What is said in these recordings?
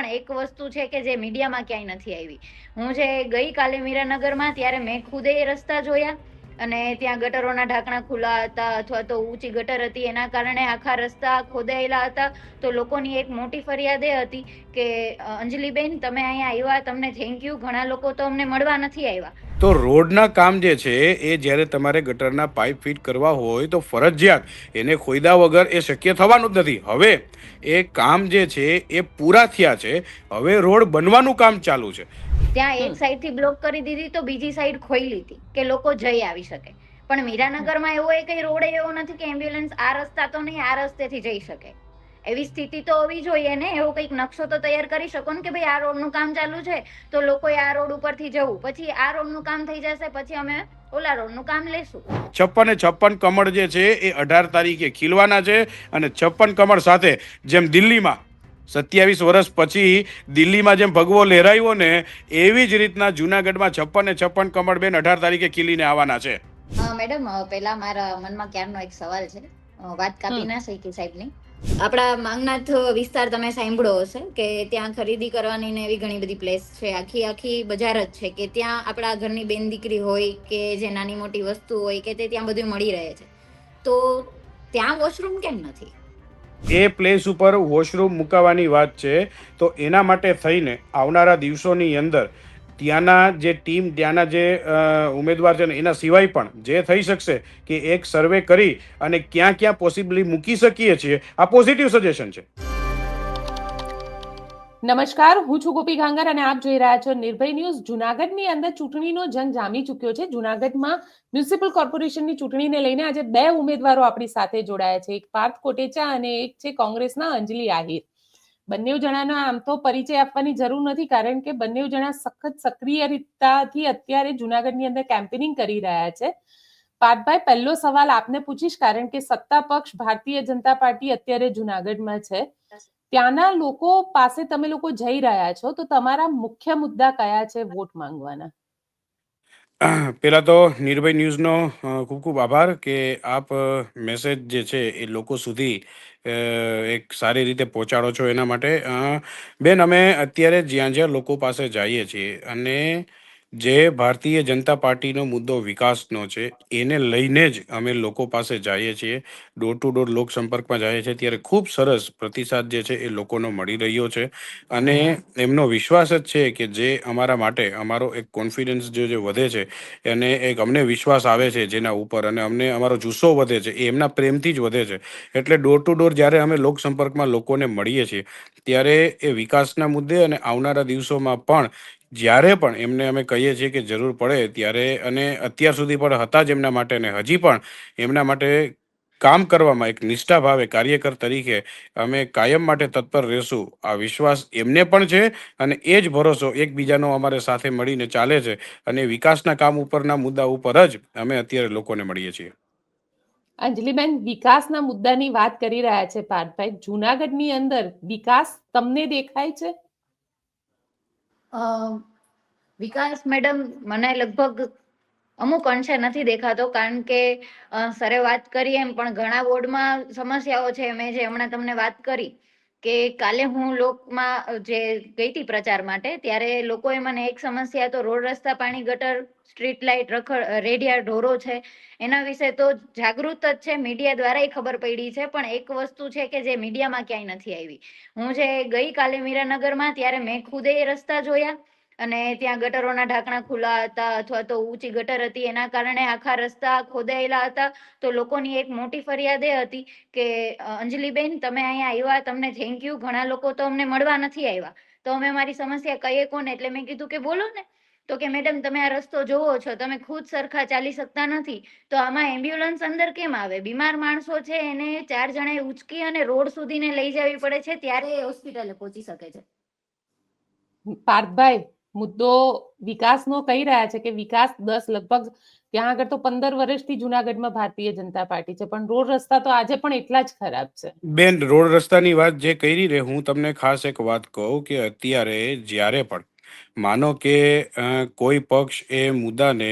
પણ એક વસ્તુ છે કે જે મીડિયામાં ક્યાંય નથી આવી. હું જે ગઈકાલે મીરાનગરમાં, ત્યારે મેં ખુદે એ રસ્તા જોયા અને ત્યાં ગટરોના ઢાંકણા ખુલ્લા હતા અથવા તો ઊંચી ગટર હતી, એના કારણે આખા રસ્તા ખોદાયેલા હતા. તો લોકોની એક મોટી ફરિયાદ એ હતી કે અંજલિબેન, તમે અહીંયા આવ્યા, તમને થેન્ક યુ, ઘણા લોકો તો અમને મળવા નથી આવ્યા. તો રોડના કામ જે છે એ જ્યારે તમારે ગટરના પાઇપ ફિટ કરવા હોય તો ફરજિયાત એને ખોદ્યા વગર એ શક્ય થવાનું જ નથી. હવે એ કામ જે છે એ પૂરા થયા છે, હવે રોડ બનવાનું કામ ચાલુ છે. ત્યાં એક સાઈડ થી બ્લોક કરી દીધી તો બીજી સાઈડ ખોલી હતી કે લોકો જઈ આવી શકે. પણ મીરાનગરમાં એવો કઈ રોડ એવો નથી કે એમ્બ્યુલન્સ આ રસ્તા તો નહીં, આ રસ્તેથી જઈ શકે. એવી સ્થિતિ તો હોવી જોઈએ ને. એવો કંઈક નકશો તો તૈયાર કરી શકો ને કે ભાઈ આ રોડનું કામ ચાલુ છે તો લોકોએ આ રોડ ઉપરથી જવું, પછી આ રોડનું કામ થઈ જશે પછી અમે ઓલા રોડનું કામ લેશું. 56 કમળ જે છે એ 18 તારીખે ખીલવાના છે અને 56 કમળ સાથે જેમ દિલ્હીમાં 27 વર્ષ પછી દિલ્હીમાં જેમ ભગવો લહેરાયો ને, એવી જ રીતના જુનાગઢમાં 56 કમળ બેન 18 તારીખે ખીલીને આવવાના છે. મેડમ, પેલા મારા મનમાં ક્યારનો એક સવાલ છે, વાત કાપી ના શકી સાહેબની. આપણા માંગનાથ વિસ્તાર તમે સાંભળ્યો હશે કે ત્યાં ખરીદી કરવાની ને એવી ઘણી બધી પ્લેસ છે, આખી બજાર જ છે કે ત્યાં આપણા ઘરની બેન દીકરી હોય કે જે નાની મોટી વસ્તુ હોય કે તે ત્યાં બધું મળી રહે છે. તો ત્યાં વોશરૂમ કેમ નથી? એ પ્લેસ ઉપર વોશરૂમ મુકાવવાની વાત છે, તો એના માટે થઈને આવનારા દિવસોની અંદર ત્યાંના જે ટીમ, ત્યાંના જે ઉમેદવાર છે ને એના સિવાય પણ જે થઈ શકશે કે એક સર્વે કરી અને ક્યાં ક્યાં પોસિબલી મૂકી શકીએ છીએ, આ પોઝિટિવ સજેશન છે. નમસ્કાર, હું છું ગોપી ગાંગર અને આપ જોઈ રહ્યા છો નિર્ભય ન્યૂઝ. જુનાગઢની અંદર ચૂંટણીનો જંગ જામી ચૂક્યો છે. જુનાગઢમાં મ્યુનિસિપલ કોર્પોરેશનની ચૂંટણીને લઈને આજે બે ઉમેદવારો આપણી સાથે જોડાયા છે, એક પાર્થ કોટેચા અને એક છે કોંગ્રેસના અંજલિ આહિર. બંને જણાનો આમ તો પરિચય આપવાની જરૂર નથી, કારણ કે બંને જણા સખત સક્રિયતાથી અત્યારે જુનાગઢની અંદર કેમ્પેનિંગ કરી રહ્યા છે. પાર્થભાઈ, પહેલો સવાલ આપને પૂછીશ, કારણ કે સત્તા પક્ષ ભારતીય જનતા પાર્ટી અત્યારે જુનાગઢમાં છે. ત્યાંના લોકો પાસે તમે લોકો જઈ રહ્યા છો, તો તમારા મુખ્ય મુદ્દા કયા છે વોટ માંગવાના? પહેલા તો નિર્ભય ન્યૂઝનો ખૂબ ખૂબ આભાર કે આપ મેસેજ જે છે એ લોકો સુધી એક સારી રીતે પહોંચાડો છો. એના માટે બેન, અમે અત્યારે જ્યાં જ્યાં લોકો પાસે જઈએ છીએ અને જે ભારતીય જનતા પાર્ટીનો મુદ્દો વિકાસનો છે એને લઈને જ અમે લોકો પાસે જઈએ છીએ, ડોર ટુ ડોર લોક સંપર્કમાં જઈએ છીએ, ત્યારે ખૂબ સરસ પ્રતિસાદ જે છે એ લોકોનો મળી રહ્યો છે. અને એમનો વિશ્વાસ જ છે કે જે અમારા માટે અમારો એક કોન્ફિડન્સ જે વધે છે અને એક અમને વિશ્વાસ આવે છે જેના ઉપર, અને અમને અમારો જુસ્સો વધે છે એ એમના પ્રેમથી જ વધે છે. એટલે ડોર ટુ ડોર જ્યારે અમે લોક સંપર્કમાં લોકોને મળીએ છીએ ત્યારે એ વિકાસના મુદ્દે અને આવનારા દિવસોમાં પણ જ્યારે પણ એમને અમે કહીએ છીએ કે જરૂર પડે ત્યારે, અને અત્યાર સુધી પણ હતા જ એમના માટે અને હજી પણ એમના માટે કામ કરવામાં એક નિષ્ઠા ભાવે કાર્યકર તરીકે અમે કાયમ માટે તત્પર રહેશું, આ વિશ્વાસ એમને પણ છે. અને એ જ ભરોસો એકબીજાનો અમારે સાથે મળીને ચાલે છે અને વિકાસના કામ ઉપરના મુદ્દા ઉપર જ અમે અત્યારે લોકોને મળીએ છીએ. અંજલિબેન, વિકાસના મુદ્દાની વાત કરી રહ્યા છે પાર્થભાઈ. જુનાગઢની અંદર વિકાસ તમને દેખાય છે? વિકાસ મેડમ, મને લગભગ અમુક અંશે નથી દેખાતો, કારણ કે સરે વાત કરી એમ પણ ઘણા વોર્ડમાં સમસ્યાઓ છે. મેં જે હમણાં તમને વાત કરી કે કાલે હું લોકમાં જે ગઈ હતી પ્રચાર માટે, ત્યારે લોકોએ મને એક સમસ્યા તો રોડ, રસ્તા, પાણી, ગટર, સ્ટ્રીટ લાઇટ, રેડિયા, ઢોરો છે, એના વિશે તો જાગૃત જ છે, મીડિયા દ્વારા ખબર પડી છે. પણ એક વસ્તુ છે કે જે મીડિયામાં ક્યાંય નથી આવી. હું જે ગઈકાલે મીરાનગરમાં, ત્યારે મેં ખુદે એ રસ્તા જોયા અને ત્યાં ગટરોના ઢાંકણા ખુલ્લા હતા અથવા તો ઊંચી ગટર હતી, એના કારણે આખા રસ્તા ખોદાયેલા હતા. તો લોકોની એક મોટી ફરિયાદ એ હતી કે અંજલિબેન, તમે અહીંયા આવ્યા, તમને થેન્ક યુ, ઘણા લોકો તો અમને મળવા નથી આવ્યા. તો અમે અમારી સમસ્યા કહીએ કોને? એટલે મેં કીધું કે બોલો ને. તો કે મેડમ, તમે આ રસ્તો જોવો છો, તમે ખુદ સરખા ચાલી શકતા નથી, તો આમાં એમ્બ્યુલન્સ અંદર કેમ આવે? બીમાર માણસો છે એને 4 જણાએ ઉચકી અને રોડ સુધીને લઈ જવી પડે છે, ત્યારે એ હોસ્પિટલે પહોંચી શકે છે. પાર્થભાઈ, મુદ્દો વિકાસનો કહી રહ્યા છે કે વિકાસ લગભગ ત્યાં આગળ તો 15 વર્ષથી જુનાગઢમાં ભારતીય જનતા પાર્ટી છે, પણ રોડ રસ્તા તો આજે પણ એટલા જ ખરાબ છે. બેન, રોડ રસ્તાની વાત જે કરી રે, હું તમને ખાસ એક વાત કહું કે અત્યારે જ્યારે પણ માનો કે કોઈ પક્ષ એ મુદ્દાને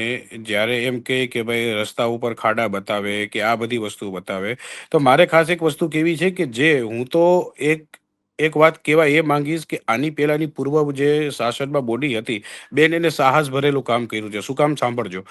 જ્યારે એમ કહે કે ભાઈ રસ્તા ઉપર ખાડા બતાવે કે આ બધી વસ્તુ બતાવે, તો મારે ખાસ એક વસ્તુ કેવી છે કે જે હું તો એક એક વાત કહેવા એ માંગીશ કે આની પહેલાની પૂર્વ જે શાસનમાં બોડી હતી, બેન એને સાહસ ભરેલું કામ કર્યું છે. શું કામ? સાંભળજો.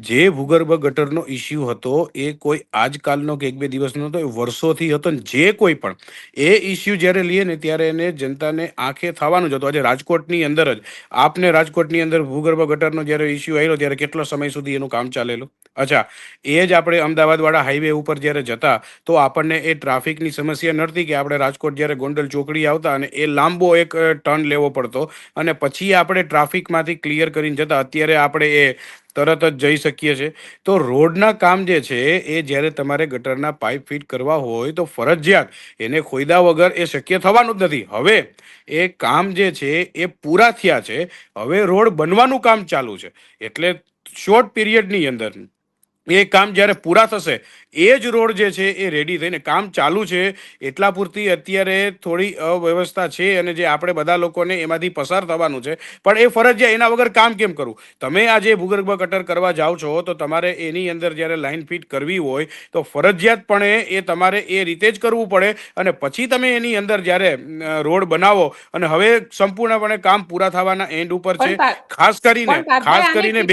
જે ભૂગર્ભ ગટરનો ઇસ્યુ હતો એ કોઈ આજકાલનો કે એક બે દિવસનો હતો, એ વર્ષોથી હતો ને જે કોઈ પણ એ ઇસ્યુ જ્યારે લે ને ત્યારે એને જનતાને આંખે થવાનું જ હતું. આજે રાજકોટની અંદર જ આપને રાજકોટની અંદર ભૂગર્ભ ગટરનો જ્યારે ઇસ્યુ આવ્યો ત્યારે કેટલો સમય સુધી એનું કામ ચાલેલું. અચ્છા, એ જ આપણે અમદાવાદવાળા હાઈવે ઉપર જ્યારે જતા તો આપણને એ ટ્રાફિકની સમસ્યા નડતી કે આપણે રાજકોટ જ્યારે ગોંડલ ચોકડી આવતા અને એ લાંબો એક ટર્ન લેવો પડતો અને પછી આપણે ટ્રાફિકમાંથી ક્લિયર કરીને જતા. અત્યારે આપણે એ તરત જ જઈ શકીએ છીએ. તો રોડના કામ જે છે એ જ્યારે તમારે ગટરના પાઇપ ફિટ કરવા હોય તો ફરજિયાત એને ખોયદા વગર એ શક્ય થવાનું જ નથી. હવે એ કામ જે છે એ પૂરા થયા છે, હવે રોડ બનવાનું કામ ચાલુ છે. એટલે શોર્ટ પીરિયડની અંદર એ કામ જ્યારે પૂરા થશે એ જ રોડ જે છે એ રેડી થઈને કામ ચાલુ છે. એટલા પૂરતી અત્યારે થોડી અવ્યવસ્થા છે અને જે આપણે બધા લોકોને એમાંથી પસાર થવાનું છે, પણ એ ફરજિયાત એના વગર કામ કેમ કરવું? તમે આજે ભૂગર્ભ ગટર કરવા જાઓ છો તો તમારે એની અંદર જ્યારે લાઇન ફિટ કરવી હોય તો ફરજિયાતપણે એ તમારે એ રીતે જ કરવું પડે અને પછી તમે એની અંદર જ્યારે રોડ બનાવો અને હવે સંપૂર્ણપણે કામ પૂરા થવાના એન્ડ ઉપર છે. પણ પા- ખાસ કરીને પણ પાર્થભાઈ આને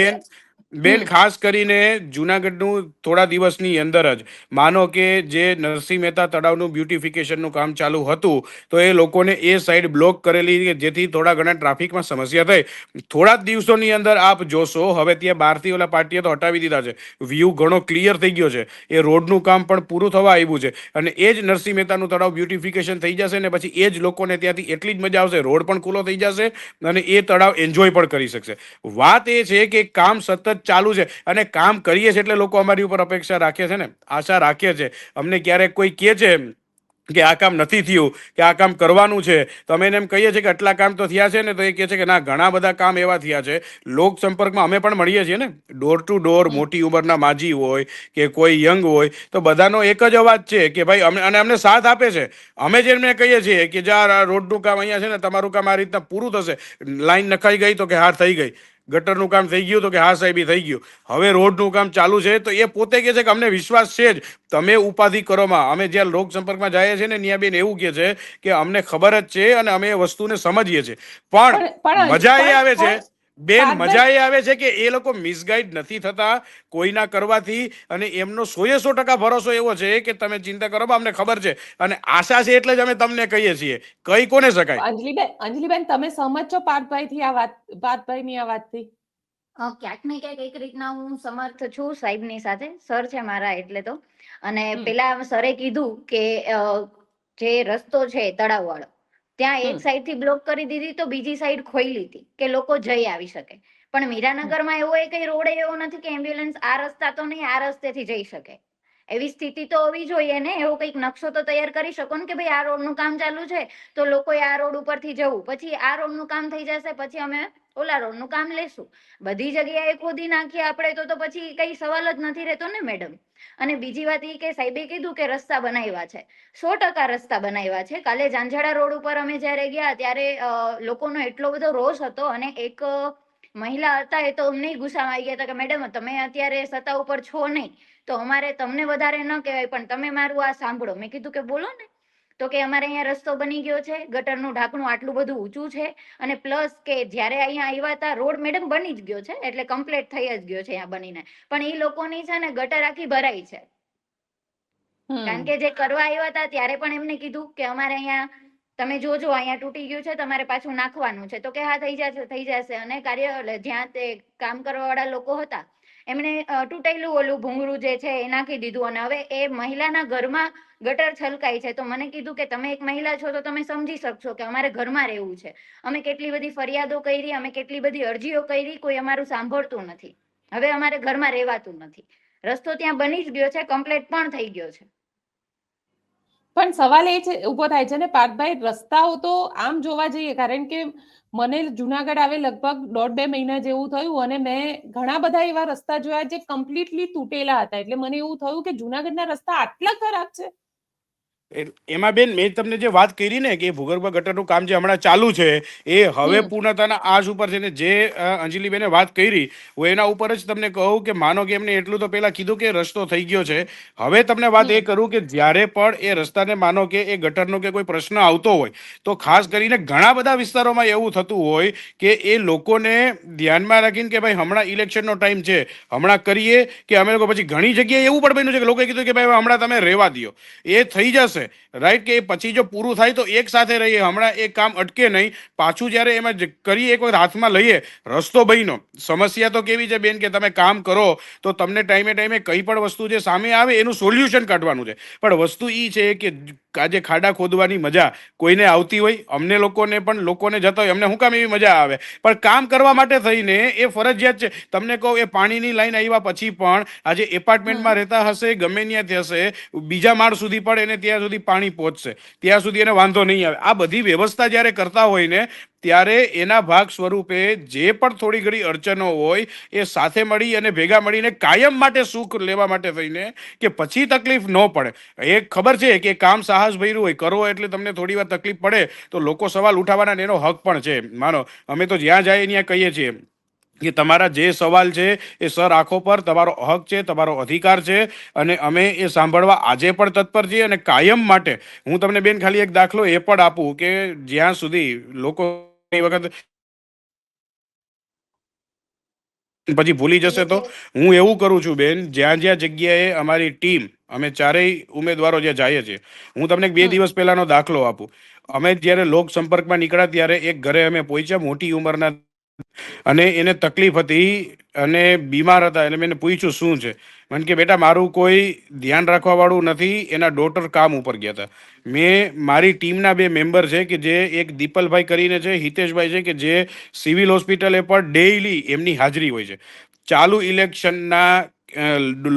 બેન હમ ખાસ કરીને જુનાગઢનું થોડા દિવસની અંદર જ માનો કે જે નરસિંહ મહેતા તળાવનું બ્યુટિફિકેશનનું કામ ચાલુ હતું તો એ લોકોને એ સાઈડ બ્લોક કરેલી કે જેથી થોડા ઘણા ટ્રાફિકમાં સમસ્યા થઈ. થોડા જ દિવસોની અંદર આપ જોશો હવે ત્યાં બહારથી ઓલા પાર્ટીએ તો હટાવી દીધા છે, વ્યૂ ઘણો ક્લિયર થઈ ગયો છે, એ રોડનું કામ પણ પૂરું થવા આવ્યું છે અને એ જ નરસિંહ મહેતાનું તળાવ બ્યુટિફિકેશન થઈ જશે ને પછી એ જ લોકોને ત્યાંથી એટલી જ મજા આવશે, રોડ પણ ખુલ્લો થઈ જશે અને એ તળાવ એન્જોય પણ કરી શકશે. વાત એ છે કે કામ સતત ચાલુ છે અને કામ કરીએ છીએ એટલે લોકો અમારી ઉપર અપેક્ષા રાખે છે ને, આશા રાખે છે. અમને ક્યારેક કોઈ કહે છે કે આ કામ નથી થયું કે આ કામ કરવાનું છે તો અમે એને એમ કહીએ છીએ કે આટલા કામ તો થયા છે ને, તો એ કહે છે કે ના, ઘણા બધા કામ એવા થયા છે. લોક સંપર્કમાં અમે પણ મળીએ છીએ ને, ડોર ટુ ડોર. મોટી ઉંમરના માજી હોય કે કોઈ યંગ હોય તો બધાનો એક જ અવાજ છે કે ભાઈ અને અમને સાથ આપે છે. અમે જ એમને કહીએ છીએ કે જા રોડનું કામ અહીંયા છે ને, તમારું કામ આ રીતના પૂરું થશે. લાઈન નખાઈ ગઈ તો કે હા થઈ ગઈ, ગટરનું કામ થઈ ગયું તો કે હા સાહેબ થઈ ગયું, હવે રોડનું કામ ચાલુ છે. તો એ પોતે કહે છે કે અમને વિશ્વાસ છે જ, તમે ઉપાધિ કરોમાં. અમે જ્યાં લોક સંપર્કમાં જઈએ છીએ ને ત્યાં બેન એવું કહે છે કે અમને ખબર જ છે અને અમે એ વસ્તુને સમજીએ છીએ. પણ પણ પણ મજા એ પણ આવે છે પણ બેન, પાર્થભાઈ, મજા એ આવે છે કે એ લોકો મિસગાઈડ નથી થતા કોઈના કરવાથી અને એમનો 100% ભરોસો એવો છે કે તમે ચિંતા કરો, અમને ખબર છે અને આશા છે એટલે જ અમે તમને કહીએ છીએ. કહી કોને શકાય? અંજલિબેન તમે સહમત છો પાર્થભાઈથી આ વાત, પાર્થભાઈની આ વાતથી? ક્યાંક ને ક્યાંક એક રીતના હું સમર્થ છું સાહેબની સાથે. સર છે મારા એટલે તો. અને હમ પેલા સરે કીધું કે જે રસ્તો છે તળાવ વાળો, ત્યાં હમ એક સાઈડ થી બ્લોક કરી દીધી તો બીજી સાઈડ ખોઈલી હતી કે લોકો જઈ આવી શકે. પણ મીરાનગરમાં એવો કઈ રોડ એવો નથી કે એમ્બ્યુલન્સ આ રસ્તા તો નહીં, આ રસ્તેથી જઈ શકે. એવી સ્થિતિ તો હોવી જોઈએ ને. એવો કંઈક નકશો તો તૈયાર કરી શકો ને કે ભાઈ આ રોડનું કામ ચાલુ છે તો લોકોએ આ રોડ ઉપરથી જવું, પછી આ રોડનું કામ થઈ જશે પછી અમે ઓલા રોડનું કામ લેશું. બધી જગ્યાએ ખોદી નાખીએ આપણે તો પછી કઈ સવાલ જ નથી રહેતો ને મેડમ. અને બીજી વાત એ કે સાહેબે કીધું કે રસ્તા બનાવ્યા છે, 100% રસ્તા બનાવ્યા છે. કાલે ઝાંઝાડા રોડ ઉપર અમે જ્યારે ગયા ત્યારે લોકોનો એટલો બધો રોષ હતો અને એક મહિલા હતા એ તો અમને ગુસ્સામાં આવી ગયા હતા કે મેડમ તમે અત્યારે સત્તા ઉપર છો નહીં તો અમારે તમને વધારે ન કહેવાય પણ તમે મારું આ સાંભળો. મેં કીધું કે બોલો ને. તો કે અમારે અહીંયા રસ્તો બની ગયો છે, ગટરનું ઢાંકણું આટલું બધું ઊંચું છે અને પ્લસ કે જ્યારે અહીંયા આવ્યા હતા રોડ મેડમ બની જ ગયો છે, એટલે કમ્પ્લીટ થઈ જ ગયો છે અહીંયા બનીને, પણ એ લોકોની છે ને ગટર આખી ભરાઈ છે. કારણ કે જે કરવા આવ્યા હતા ત્યારે પણ એમને કીધું કે અમારે અહીંયા તમે જોજો અહીંયા તૂટી ગયું છે, તમારે પાછું નાખવાનું છે. તો કે હા થઈ જશે. અને કાર્ય જ્યાં તે કામ કરવા વાળા લોકો હતા એમણે તૂટેલું ઓલું ભૂંગળું જે છે એ નાખી દીધું અને હવે એ મહિલાના ઘરમાં ગટર છલકાય છે. તો મને કીધું કે તમે એક મહિલા છો તો તમે સમજી શકશો કે અમારે ઘરમાં રહેવું છે. અમે કેટલી બધી ફરિયાદો કરી, અમે કેટલી બધી અરજીઓ કરી, કોઈ અમારું સાંભળતું નથી. હવે અમારે ઘરમાં રહેવાતું નથી. રસ્તો ત્યાં બની જ ગયો છે, કમ્પ્લીટ પણ થઈ ગયો છે. પણ સવાલ એ છે ઉભો થાય છે ને પાર્થભાઈ, રસ્તાઓ તો આમ જોવા જઈએ, કારણ કે મને જુનાગઢ આવે લગભગ 1.5-2 મહિના જેવું થયું અને મેં ઘણા બધા એવા રસ્તા જોયા જે કમ્પ્લીટલી તૂટેલા હતા. એટલે મને એવું થયું કે જુનાગઢના રસ્તા આટલા ખરાબ છે. એમાં બેન મેં તમને જે વાત કરી ને કે ભૂગર્ભ ગટરનું કામ જે હમણાં ચાલુ છે એ હવે હમ પૂર્ણતાના આજ ઉપર છે ને જે અંજલિબેને વાત કરી હું એના ઉપર જ તમને કહું કે માનો કે એમને એટલું તો પહેલા કીધું કે રસ્તો થઈ ગયો છે. હવે તમને વાત એ હમ કરું કે જ્યારે પણ એ રસ્તાને માનો કે એ ગટરનો કે કોઈ પ્રશ્ન આવતો હોય તો ખાસ કરીને ઘણા બધા વિસ્તારોમાં એવું થતું હોય કે એ લોકોને ધ્યાનમાં રાખીને કે ભાઈ હમણાં ઇલેક્શનનો ટાઈમ છે, હમણાં કરીએ કે અમે લોકો પછી ઘણી જગ્યાએ એવું પણ બન્યું છે કે લોકોએ કીધું કે ભાઈ હવે હમણાં તમે રહેવા દો, એ થઈ જશે રાઈટ, કે પછી જો પૂરું થાય તો એક સાથે રહીએ, હમણાં એ કામ અટકે નહીં. પાછું જ્યારે એમાં કરીએ એક વખત હાથમાં લઈએ રસ્તો બન્યો. સમસ્યા તો કેવી છે બેન કે તમે કામ કરો તો તમને ટાઈમે ટાઈમે કઈ પણ વસ્તુ જે સામે આવે એનું સોલ્યુશન કાઢવાનું છે, પણ વસ્તુ એ છે કે આજે ખાડા ખોદવાની મજા કોઈને આવતી હોય, અમને લોકોને પણ લોકોને જતા હોય, અમને શું કામ એવી મજા આવે, પણ કામ કરવા માટે થઈને એ ફરજિયાત છે. તમને કહું એ પાણીની લાઈન આવ્યા પછી પણ આજે એપાર્ટમેન્ટમાં હમ રહેતા હશે, ગમે ત્યાંથી હશે, બીજા માળ સુધી પણ એને ત્યાં સુધી પાણી પહોંચશે, ત્યાં સુધી એને વાંધો નહીં આવે. આ બધી વ્યવસ્થા જ્યારે કરતા હોય ને ત્યારે એના ભાગ સ્વરૂપે જે પણ થોડી ઘણી અડચણો હોય એ સાથે મળી અને ભેગા મળીને કાયમ માટે સુખ લેવા માટે થઈને કે પછી તકલીફ ન પડે. એ ખબર છે કે કામ સાહસ ભર્યું હોય, કરો એટલે તમને થોડી વાર તકલીફ પડે તો લોકો સવાલ ઉઠાવવાના એનો હક પણ છે. માનો અમે તો જ્યાં જાય ત્યાં કહીએ છીએ કે તમારા જે સવાલ છે એ સર આંખો પર, તમારો હક છે, તમારો અધિકાર છે અને અમે એ સાંભળવા આજે પણ તત્પર છીએ અને કાયમ માટે. હું તમને બેન ખાલી એક દાખલો એ પણ આપું કે જ્યાં સુધી લોકો વખત પછી ભૂલી જશે તો હું એવું કરું છું બેન, જ્યાં જ્યાં જગ્યાએ અમારી ટીમ અમે ચારેય ઉમેદવારો જ્યાં જઈએ છીએ, હું તમને 2 દિવસ પહેલાનો દાખલો આપું. અમે જ્યારે લોક સંપર્કમાં નીકળ્યા ત્યારે એક ઘરે અમે પહોંચ્યા, મોટી ઉંમરના અને એને તકલીફ હતી અને બીમાર હતા. એટલે મેં પૂછ્યું શું છે, મને કે બેટા મારું કોઈ ધ્યાન રાખવા વાળું નથી, એના ડોટર કામ ઉપર ગયા હતા. મેં મારી ટીમના 2 મેમ્બર છે કે જે એક દીપલભાઈ કરીને છે, હિતેશભાઈ છે કે જે સિવિલ હોસ્પિટલે પર ડેઈલી એમની હાજરી હોય છે. ચાલુ ઇલેક્શનના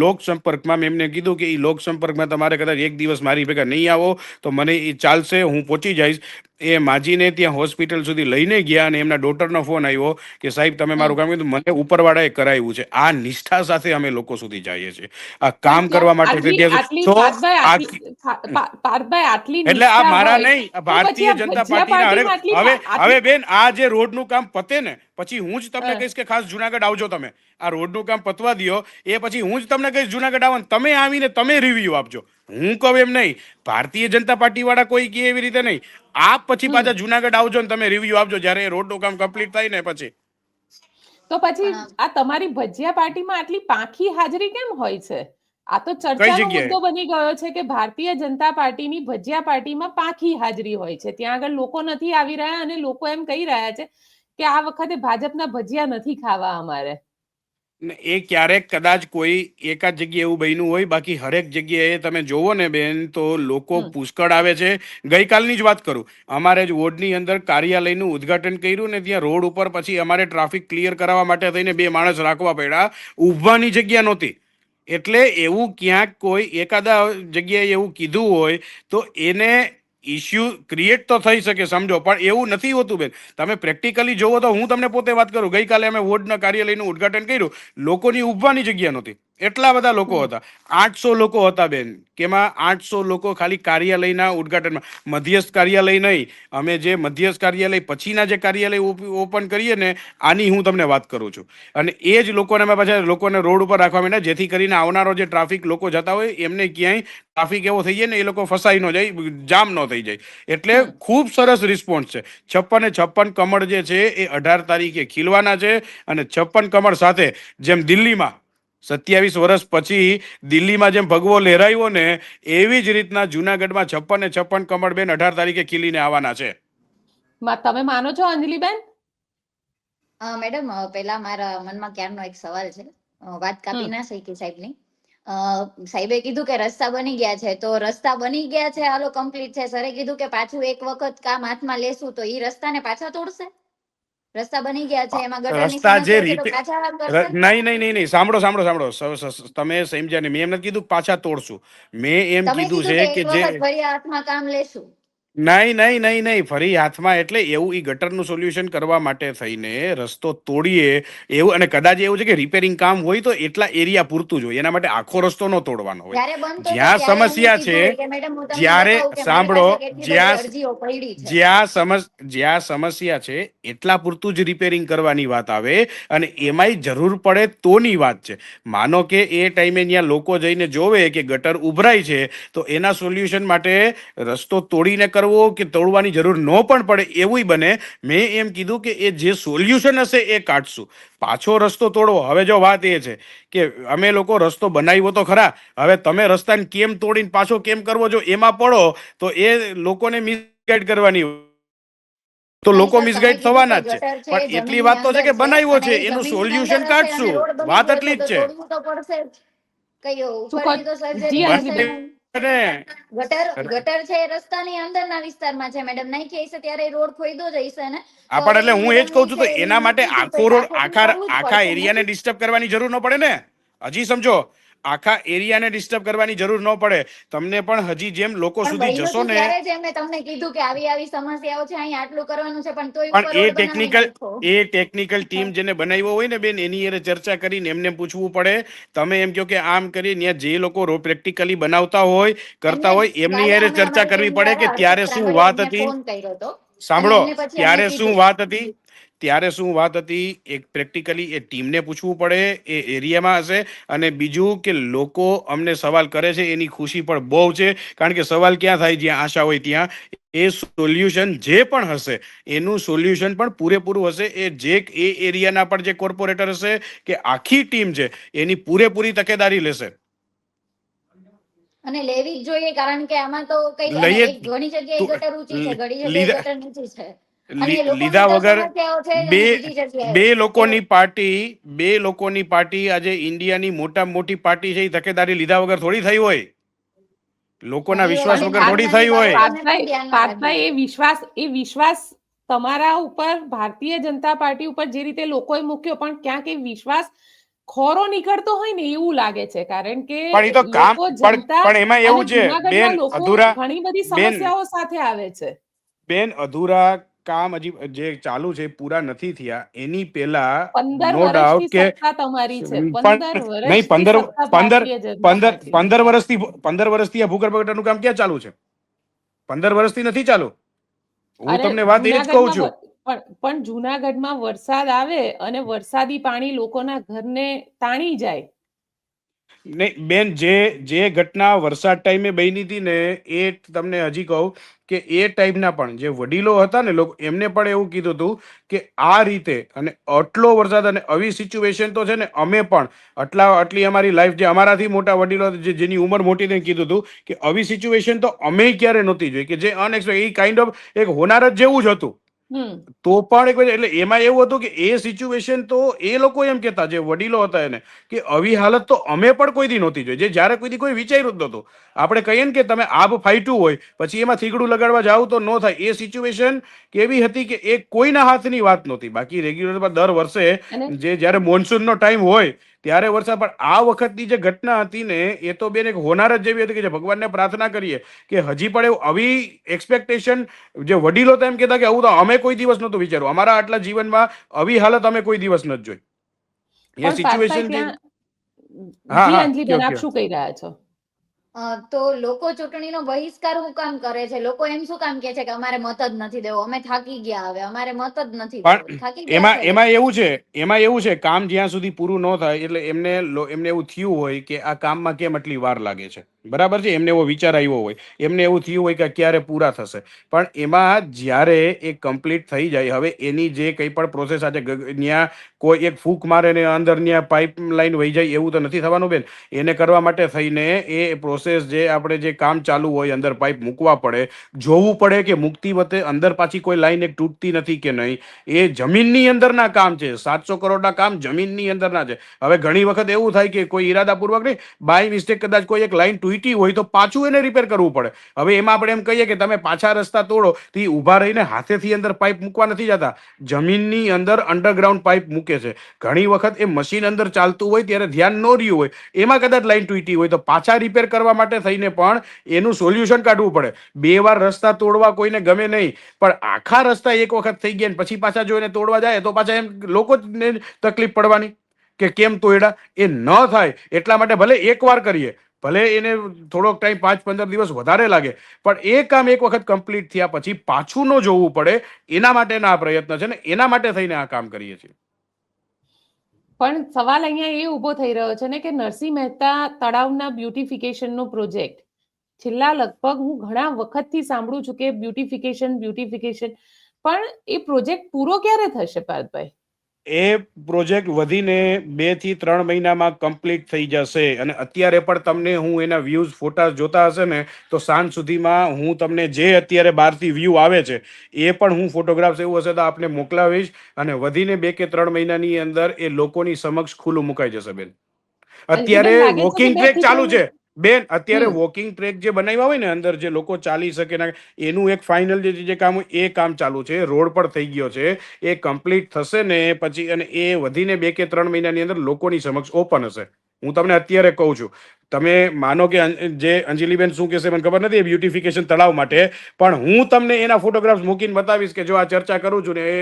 લોક સંપર્કમાં મેં એમને કીધું કે એ લોક સંપર્કમાં તમારે કદાચ એક દિવસ મારી ભેગા નહીં આવો તો મને એ ચાલશે, હું પહોંચી જઈશ. એ માજીને ત્યાં હોસ્પિટલ સુધી લઈને ગયા અને એમના ડોટરનો ફોન આવ્યો કે સાહેબ તમે મારું કામ કીધું, મને ઉપરવાળાએ કરાવ્યું છે. આ નિષ્ઠા સાથે અમે લોકો સુધી જઈએ છીએ, આ પણ કામ ત્યાં કરવા માટે આટલી ત્યાં આટલી તો પાર્થભાઈ આ પાર્થભાઈ આટલી એટલે આ નિષ્ઠા મારા હોય નહીં, આ તો પછી ભારતીય આ જનતા ભજીયા પાર્ટીના હરેક પાર્ટીમાં આટલી હવે હવે આટલી બેન આ જે રોડનું કામ પતે ને પછી હું જ તમને અ, કહીશ કે ખાસ જુનાગઢ આવજો તમે. આ રોડનું કામ પતવા દ્યો એ પછી હું જ તમને કહીશ જુનાગઢ આવો ને તમે આવીને તમે રિવ્યુ આપજો. હું કહું એમ નહીં, ભારતીય જનતા પાર્ટી વાળા કોઈ કે એવી રીતે નહીં. આપ પછી હમ પાછા જુનાગઢ આવજો ને તમે રિવ્યુ આપજો જ્યારે એ રોડનું કામ કમ્પ્લીટ થાય ને પછી. તો પછી પણ આ તમારી ભજીયા પાર્ટીમાં આટલી પાંખી હાજરી કેમ હોય છે? આ તો કઈ ચર્ચાનો જગ્યાએ મુદ્દો બની ગયો છે કે ભારતીય જનતા પાર્ટીની ભજીયા પાર્ટીમાં પાંખી હાજરી હોય છે. ત્યાં આગળ લોકો નથી આવી રહ્યા અને લોકો એમ કહી રહ્યા છે કે આ વખતે ભાજપના ભજીયા નથી ખાવા અમારે. ને એ ક્યારેક કદાચ કોઈ એકાદ જગ્યાએ એવું બન્યું હોય, બાકી હરેક જગ્યાએ તમે જોવો ને બેન તો લોકો હમ પુષ્કળ આવે છે. ગઈકાલની જ વાત કરું, અમારે જ વોર્ડની અંદર કાર્યાલયનું ઉદ્ઘાટન કર્યું ને ત્યાં રોડ ઉપર પછી અમારે ટ્રાફિક ક્લિયર કરાવવા માટે થઈને 2 માણસ રાખવા પડ્યા, ઊભવાની જગ્યા નહોતી. એટલે એવું ક્યાંક કોઈ એકાદા જગ્યાએ એવું કીધું હોય તો એને ઇસ્યુ ક્રિએટ તો થઈ શકે સમજો, પણ એવું નથી હોતું બેન. તમે પ્રેક્ટિકલી જોવો તો હું તમને પોતે વાત કરું, ગઈકાલે અમે વોર્ડના કાર્યાલયનું ઉદ્ઘાટન કર્યું, લોકોની ઊભવાની જગ્યા નહોતી, એટલા બધા લોકો હમ હતા. 800 લોકો હતા બેન, કેમાં 800 લોકો ખાલી કાર્યાલયના ઉદ્ઘાટનમાં. મધ્યસ્થ કાર્યાલય નહીં, અમે જે મધ્યસ્થ કાર્યાલય પછીના જે કાર્યાલય ઓપન કરીએ ને આની હું તમને વાત કરું છું. અને એ જ લોકોને અમે પાછા લોકોને રોડ ઉપર રાખવા માંડ્યા જેથી કરીને આવનારો જે ટ્રાફિક લોકો જતા હોય એમને ક્યાંય ટ્રાફિક એવો થઈ જાય ને એ લોકો ફસાઈ ન જાય, જામ ન થઈ જાય. એટલે હમ ખૂબ સરસ રિસ્પોન્સ છે. 56 કમળ જે છે એ 18 તારીખે ખીલવાના છે અને 56 કમળ સાથે જેમ દિલ્હીમાં 27 વર્ષ પછી દિલ્હીમાં જેમ ભગવો લહેરાયો ને એવી જ રીતના જુનાગઢમાં 56 કમળ બેન 18 તારીખે ખીલીને આવવાના છે. તમે માનો છો અંજલિબેન? મેડમ પેલા મારા મનમાં ક્યારનો એક સવાલ છે. વાત કાપી હમ ના શકી સાહેબની. સાહેબે કીધું કે રસ્તા બની ગયા છે, તો રસ્તા બની ગયા છે હાલો કમ્પ્લીટ છે. સરે કીધું કે પાછું એક વખત કામ હાથમાં લેશું તો ઈ રસ્તાને પાછા તોડશે? રસ્તા બની ગયા છે એમાં ગટરની રસ્તા જે સમસ્યા છે તો રીતે પાછા કરશે? નહીં નહીં નહીં નહીં, સાંભળો સાંભળો સાંભળો, તમે સમજ્યા નહીં. મેં એમ નથી કીધું પાછા તોડશું, મેં એમ તમે કીધું કીધું છે કે કે એક જે વખત ફરી હાથમાં કામ લેશું. નહીં ફરી હાથમાં એટલે એવું ઈ ગટરનું સોલ્યુશન કરવા માટે થઈને રસ્તો તોડીએ એવું, અને કદાચ એવું છે કે રિપેરિંગ કામ હોય તો એટલા એરિયા પૂરતું જ હોય, એના માટે આખો રસ્તો ન તોડવાનો હોય. જ્યારે બનતો હતો જ્યાં ત્યારે એમને સમસ્યા છે, કીધું કે મેડમ હું તમને જ્યારે બતાવું કે મારી સાંભળો, પાસે કેટલી બધી જ્યાં અરજીઓ પડી છે. જ્યાં સમસ્યા છે એટલા પૂરતું જ રિપેરિંગ કરવાની વાત આવે, અને એમાંય જરૂર પડે તોની વાત છે. માનો કે એ ટાઈમે ત્યાં લોકો જઈને જોવે કે ગટર ઉભરાય છે, તો એના સોલ્યુશન માટે રસ્તો તોડીને કરવો કે તોડવાની જરૂર ન પણ પડે એવું બને. મેં એમ કીધું કે એ જે સોલ્યુશન હશે એ કાઢશું, પાછો રસ્તો તોડવો. હવે જો વાત એ છે કે અમે લોકો રસ્તો બનાવ્યો તો ખરા, હવે તમે રસ્તાને કેમ તોડીને પાછો કેમ કરવો, જો એમાં પડો તો એ લોકોને મિસગાઈડ કરવાની, તો નહીં લોકો સર, તમે મિસગાઈડ કીધું થવાના કે જ છે. ગટર છે પણ એટલી જમીનની વાત તો છે અંદર કે બનાવ્યો અને છે, એ એનું જમીનની અંદર સોલ્યુશન હશે અને કાઢશું, રોડ બની વાત ગયો એટલી છે તો જ છે. તોડવું તો પડશે જ. કયો શું કહો? ઉપરથી તો જી સર્જરી અંજલિ થશે બેન. નહીં. ગટર છે એ રસ્તાની અંદરના વિસ્તારમાં છે મેડમ, નાખી હશે ત્યારે એ રોડ ખોઈદો જ હશે ને. તો પણ હવે એટલે એ હું એ જ કહું મેડમની છું, છે તો એની એના માટે યુક્તિ છે તો આખો એ રોડ આખો આખા કરવું જ આખા પડશે ને. એરિયાને ડિસ્ટર્બ કરવાની જરૂર ન પડે ને. હજી સમજો, આખા એરિયાને ડિસ્ટર્બ કરવાની જરૂર ન પડે. તમને પણ હજી જેમ લોકો પણ સુધી બન્યું જશો તું ને, ત્યારે જ એમને તમને કીધું કે આવી આવી સમસ્યાઓ છે, અહીં આટલું કરવાનું છે, પણ તોય પણ ઉપર રોડ બનાવી નાખ્યો. એ ટેકનિકલ ટીમ જેને બનાવ્યો હોય ને બેન, એની હારે ચર્ચા કરીને એમને પૂછવું પડે. તમે એમ કહો કે આમ કરી, ત્યાં જે લોકો પ્રેક્ટિકલી બનાવતા હોય, કરતા એમને હોય, એમની કાલે હારે અમે ચર્ચા અમારી કરવી ટીમ પડે કે દ્વારા ત્યારે હર્ષિત શું રાંગડિયા વાત એમને હતી. ફોન કર્યો હતો અને સાંભળો, એમને પછી અમે ત્યારે શું કીધું. વાત હતી, ત્યારે શું વાત હતી, એક પ્રેક્ટિકલી એ ટીમને પૂછવું પડે, એ એરિયામાં હશે. અને બીજું કે લોકો અમને સવાલ કરે છે એની ખુશી પણ બહુ છે, કારણ કે સવાલ ક્યાં થાય જ્યાં આશા હોય ત્યાં. એ સોલ્યુશન જે પણ હશે એનું સોલ્યુશન પણ પૂરેપૂરું હશે. એ એરિયાના પણ જે કોર્પોરેટર હશે કે આખી ટીમ છે, એની પૂરેપૂરી તકેદારી લેશે. અને લેવી જ જોઈએ, કારણ કે આમાં તો કઈ, અને લઈએ એક ઘણી જગ્યાએ તું ગટર ઊંચી છે, ઘણી જગ્યાએ લીધા ગટર નીચી છે, અને એ લોકોની લીધા તો વગર સમસ્યાઓ છે જ બે અને બીજી જગ્યાએ બે એવું. લોકોની પાર્ટી બે લોકોની પાર્ટી આજે ઇન્ડિયાની મોટામાં મોટી પાર્ટી છે, એ તકેદારી લીધા વગર થોડી થઈ હોય. લોકોના ઘણી વિશ્વાસ વખત અને વગર થોડી મહત્વની થઈ હોય. બાબતોને પણ ધ્યાનમાં રાખવી પાર્થભાઈ, એ વિશ્વાસ તમારા ઉપર, ભારતીય જનતા પાર્ટી ઉપર જે રીતે લોકોએ મૂક્યો, પણ ક્યાંક એ વિશ્વાસ ખોરો નીકળતો હોય ને એવું લાગે છે, કારણ કે પણ એ તો કામ લોકો, જનતા પણ એમાં અને એવું છે જુનાગઢના બેન, લોકો અધૂરા ઘણી બધી બેન સમસ્યાઓ સાથે આવે છે. અધૂરા કામ હજી જે ચાલુ છે, પૂરા નથી થયા. એની પહેલા 15 નો ડાઉટ વર્ષથી કે સત્તા તમારી છે, 15 પણ નહીં, વર્ષથી સત્તા ભારતીય જનતા પાર્ટીની. 15 વર્ષથી આ ભૂગર્ભ ગટરનું કામ ક્યાં ચાલુ છે? 15 વર્ષથી નથી ચાલુ. હું અરે તમને વાત એ જ કહું છું. પણ જુનાગઢમાં વરસાદ આવે અને વરસાદી પાણી લોકોના ઘરને તાણી જાય. નહીં બેન, જે ઘટના વરસાદ ટાઈમે બની હતી ને, એ તમને હજી કહું કે એ ટાઈમના પણ જે વડીલો હતા ને લોકો, એમને પણ એવું કીધું હતું કે આ રીતે અને આટલો વરસાદ અને આવી સિચ્યુએશન તો છે ને, અમે પણ આટલી અમારી લાઈફ, જે અમારાથી મોટા વડીલો જેની ઉંમર મોટી, ને કીધું હતું કે આવી સિચ્યુએશન તો અમે ક્યારે નહોતી જોઈ, કે જે અનએક્સપેક્ટેડ, એ કાઇન્ડ ઓફ એક હોનાર જ જેવું જ હતું. હમ તો પણ એટલે એમાં એવું હતું કે એ સિચ્યુએશન તો એ લોકો એમ કહેતા, જે વડીલો હતા એને, કે આવી હાલત તો અમે પણ કોઈ દી નહોતી જોઈ, જે જ્યારે કોઈ દી કોઈ વિચાર્યું જ નહોતું. આપણે કહીએ ને કે તમે આબ ફાટ્યું હોય પછી એમાં થીગડું લગાડવા જાવ તો ન થાય. એ સિચ્યુએશન કેવી હતી કે એ કોઈના હાથની વાત નહોતી. બાકી રેગ્યુલર દર વર્ષે અને જ્યારે મોન્સૂનનો ટાઈમ હોય ત્યારે વરસાદ, પણ આ વખતની જે ઘટના હતી ને, એ તો બેન એક હોનાર જ જેવી હતી કે જે ભગવાનને પ્રાર્થના કરીએ કે હજી પણ એવું આવી એક્સપેક્ટેશન, જે વડીલો તો એમ કહેતા કે આવું તો અમે કોઈ દિવસ નહોતું વિચાર્યું, અમારા આટલા જીવનમાં આવી હાલત અમે કોઈ દિવસ નથી જોઈ. એ પણ પાર્થભાઈ સિચ્યુએશન જે, ત્યાં, હા જી હા, અંજલિબેન, કયો આપ કયો. શું કહી રહ્યા છો? તો લોકો ચૂંટણીનો બહિષ્કાર હું કામ કરે છે? લોકો એમ શું કામ કે છે કે અમારે મત જ નથી દેવો, અમે થાકી ગયા, હવે અમારે મત જ નથી દેવો? પણ થાકી ગયા એમાં છે એમાં લોકો. એવું છે, કામ જ્યાં સુધી પૂરું ન થાય એટલે એમને એવું થયું હોય કે આ કામમાં કેમ આટલી વાર લાગે છે, બરાબર છે, એમને એવો વિચાર આવ્યો હોય, એમને એવું થયું હોય કે ક્યારે પૂરા થશે. પણ એમાં જ્યારે એ કમ્પ્લીટ થઈ જાય, હવે એની જે કંઈ પણ પ્રોસેસ આજે ત્યાં કોઈ એક ફૂંક મારે ને અંદર ત્યાં પાઇપ લાઈન વહી જાય એવું તો નથી થવાનું બેન. એને કરવા માટે થઈને એ પ્રોસેસ, જે આપણે જે કામ ચાલુ હોય, અંદર પાઇપ મૂકવા પડે, જોવું પડે કે મૂકતી વખતે અંદર પાછી કોઈ લાઈન એક તૂટતી નથી કે નહીં. એ જમીનની અંદરના કામ છે. 700 કરોડના કામ જમીનની અંદરના છે. હવે ઘણી વખત એવું થાય કે કોઈ ઈરાદાપૂર્વક નહીં, બાય મિસ્ટેક કદાચ કોઈ એક લાઈન તૂટી હોય તો પાછું એને રિપેર કરવું પડે. હવે એમાં આપણે એમ કહીએ કે તમે પાછા રસ્તા તોડો, તો ઊભા રહીને હાથેથી અંદર પાઇપ મૂકવા નથી જતા, જમીનની અંદર અંડરગ્રાઉન્ડ પાઇપ મૂકે છે. ઘણી વખત એ મશીન અંદર ચાલતું હોય ત્યારે ધ્યાન ન રહ્યું હોય, એમાં કદાચ લાઈન તૂટી હોય તો પાછા રિપેર કરવા કરવા માટે થઈને પણ એનું સોલ્યુશન કાઢવું પડે. 2 વાર રસ્તા તોડવા કોઈને ગમે નહીં, પણ આખા રસ્તા એક વખત થઈ ગયા ને પછી પાછા જો એને તોડવા જાય તો પાછા એમ લોકો જ તકલીફ પડવાની કે કેમ તોડ્યા. એ ન થાય એટલા માટે ભલે એકવાર કરીએ, ભલે એને થોડોક ટાઈમ 5-15 દિવસ વધારે લાગે, પણ એ કામ એક વખત કમ્પ્લીટ થયા પછી પાછું ન જોવું પડે, એના માટેના આ પ્રયત્ન છે ને એના માટે થઈને આ કામ કરીએ છીએ. પણ સવાલ અહીંયા એ ઊભો થઈ રહ્યો છે ને કે નરસિંહ મહેતા તળાવના બ્યુટિફિકેશનનો પ્રોજેક્ટ છેલ્લા લગભગ હું ઘણા વખતથી સાંભળું છું કે બ્યુટિફિકેશન, પણ એ પ્રોજેક્ટ પૂરો ક્યારે થશે પાર્થભાઈ? એ પ્રોજેક્ટ વધીને 2 થી 3 મહિનામાં કમ્પ્લીટ થઈ જશે. અને અત્યારે પણ તમને હું એના વ્યૂઝ ફોટા જોતા હશે ને તો સાંજ સુધીમાં હું તમને જે અત્યારે બહારથી વ્યૂ આવે છે એ પણ હું ફોટોગ્રાફ્સ એવું હશે તો આપને મોકલાવીશ. અને વધીને 2 કે 3 મહિનાની અંદર એ લોકોની સમક્ષ ખુલ્લું મુકાઈ જશે બેન. અત્યારે અંજલિબેન, લાગે છે કે વોકિંગ 2 ટ્રેક થી ચાલુ 3 છે બેન. અત્યારે હમ. વોકિંગ ટ્રેક જે બનાવ્યા હોય ને અંદર જે લોકો ચાલી શકે ને એનું એક ફાઇનલ જે કામ હોય એ કામ ચાલુ છે. રોડ પર થઈ ગયો છે. એ કમ્પ્લીટ થશે ને પછી અને એ વધીને 2 કે 3 મહિનાની અંદર લોકોની સમક્ષ ઓપન હશે. હું તમને અત્યારે કહું છું. તમે માનો કે જે અંજલિબેન શું કહેશે મને ખબર નથી બ્યુટિફિકેશન તળાવ માટે, પણ હું તમને એના ફોટોગ્રાફ્સ મૂકીને બતાવીશ કે જો આ ચર્ચા કરું છું ને એ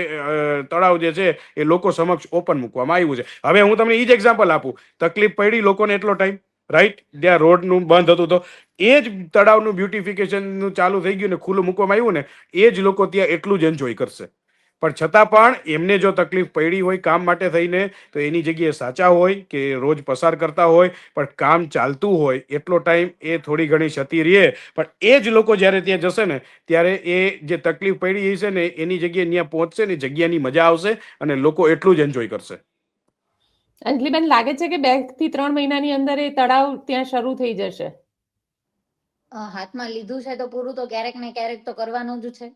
તળાવ જે છે એ લોકો સમક્ષ ઓપન મૂકવામાં આવ્યું છે. હવે હું તમને એ જ એક્ઝામ્પલ આપું. તકલીફ પડી લોકોને એટલો ટાઈમ, રાઈટ, જ્યાં રોડનું બંધ હતું તો એ જ તળાવનું બ્યુટિફિકેશનનું ચાલુ થઈ ગયું ને ખુલ્લું મૂકવામાં આવ્યું ને એ જ લોકો ત્યાં એટલું જ એન્જોય કરશે. પણ છતાં પણ એમને જો તકલીફ પડી હોય કામ માટે થઈને તો એની જગ્યાએ સાચા હોય કે રોજ પસાર કરતા હોય પણ કામ ચાલતું હોય એટલો ટાઈમ એ થોડી ઘણી ક્ષતિ રહે. પણ એ જ લોકો જ્યારે ત્યાં જશે ને ત્યારે એ જે તકલીફ પડી હશે ને એની જગ્યાએ ત્યાં પહોંચશે ને જગ્યાની મજા આવશે અને લોકો એટલું જ એન્જોય કરશે. અંજલિબેન, લાગે છે કે 2 થી 3 મહિનાની અંદર એ તળાવ ત્યાં શરૂ થઈ જશે? હાથમાં લીધું છે તો પૂરું તો ક્યારેક ને ક્યારેક તો કરવાનું જ છે.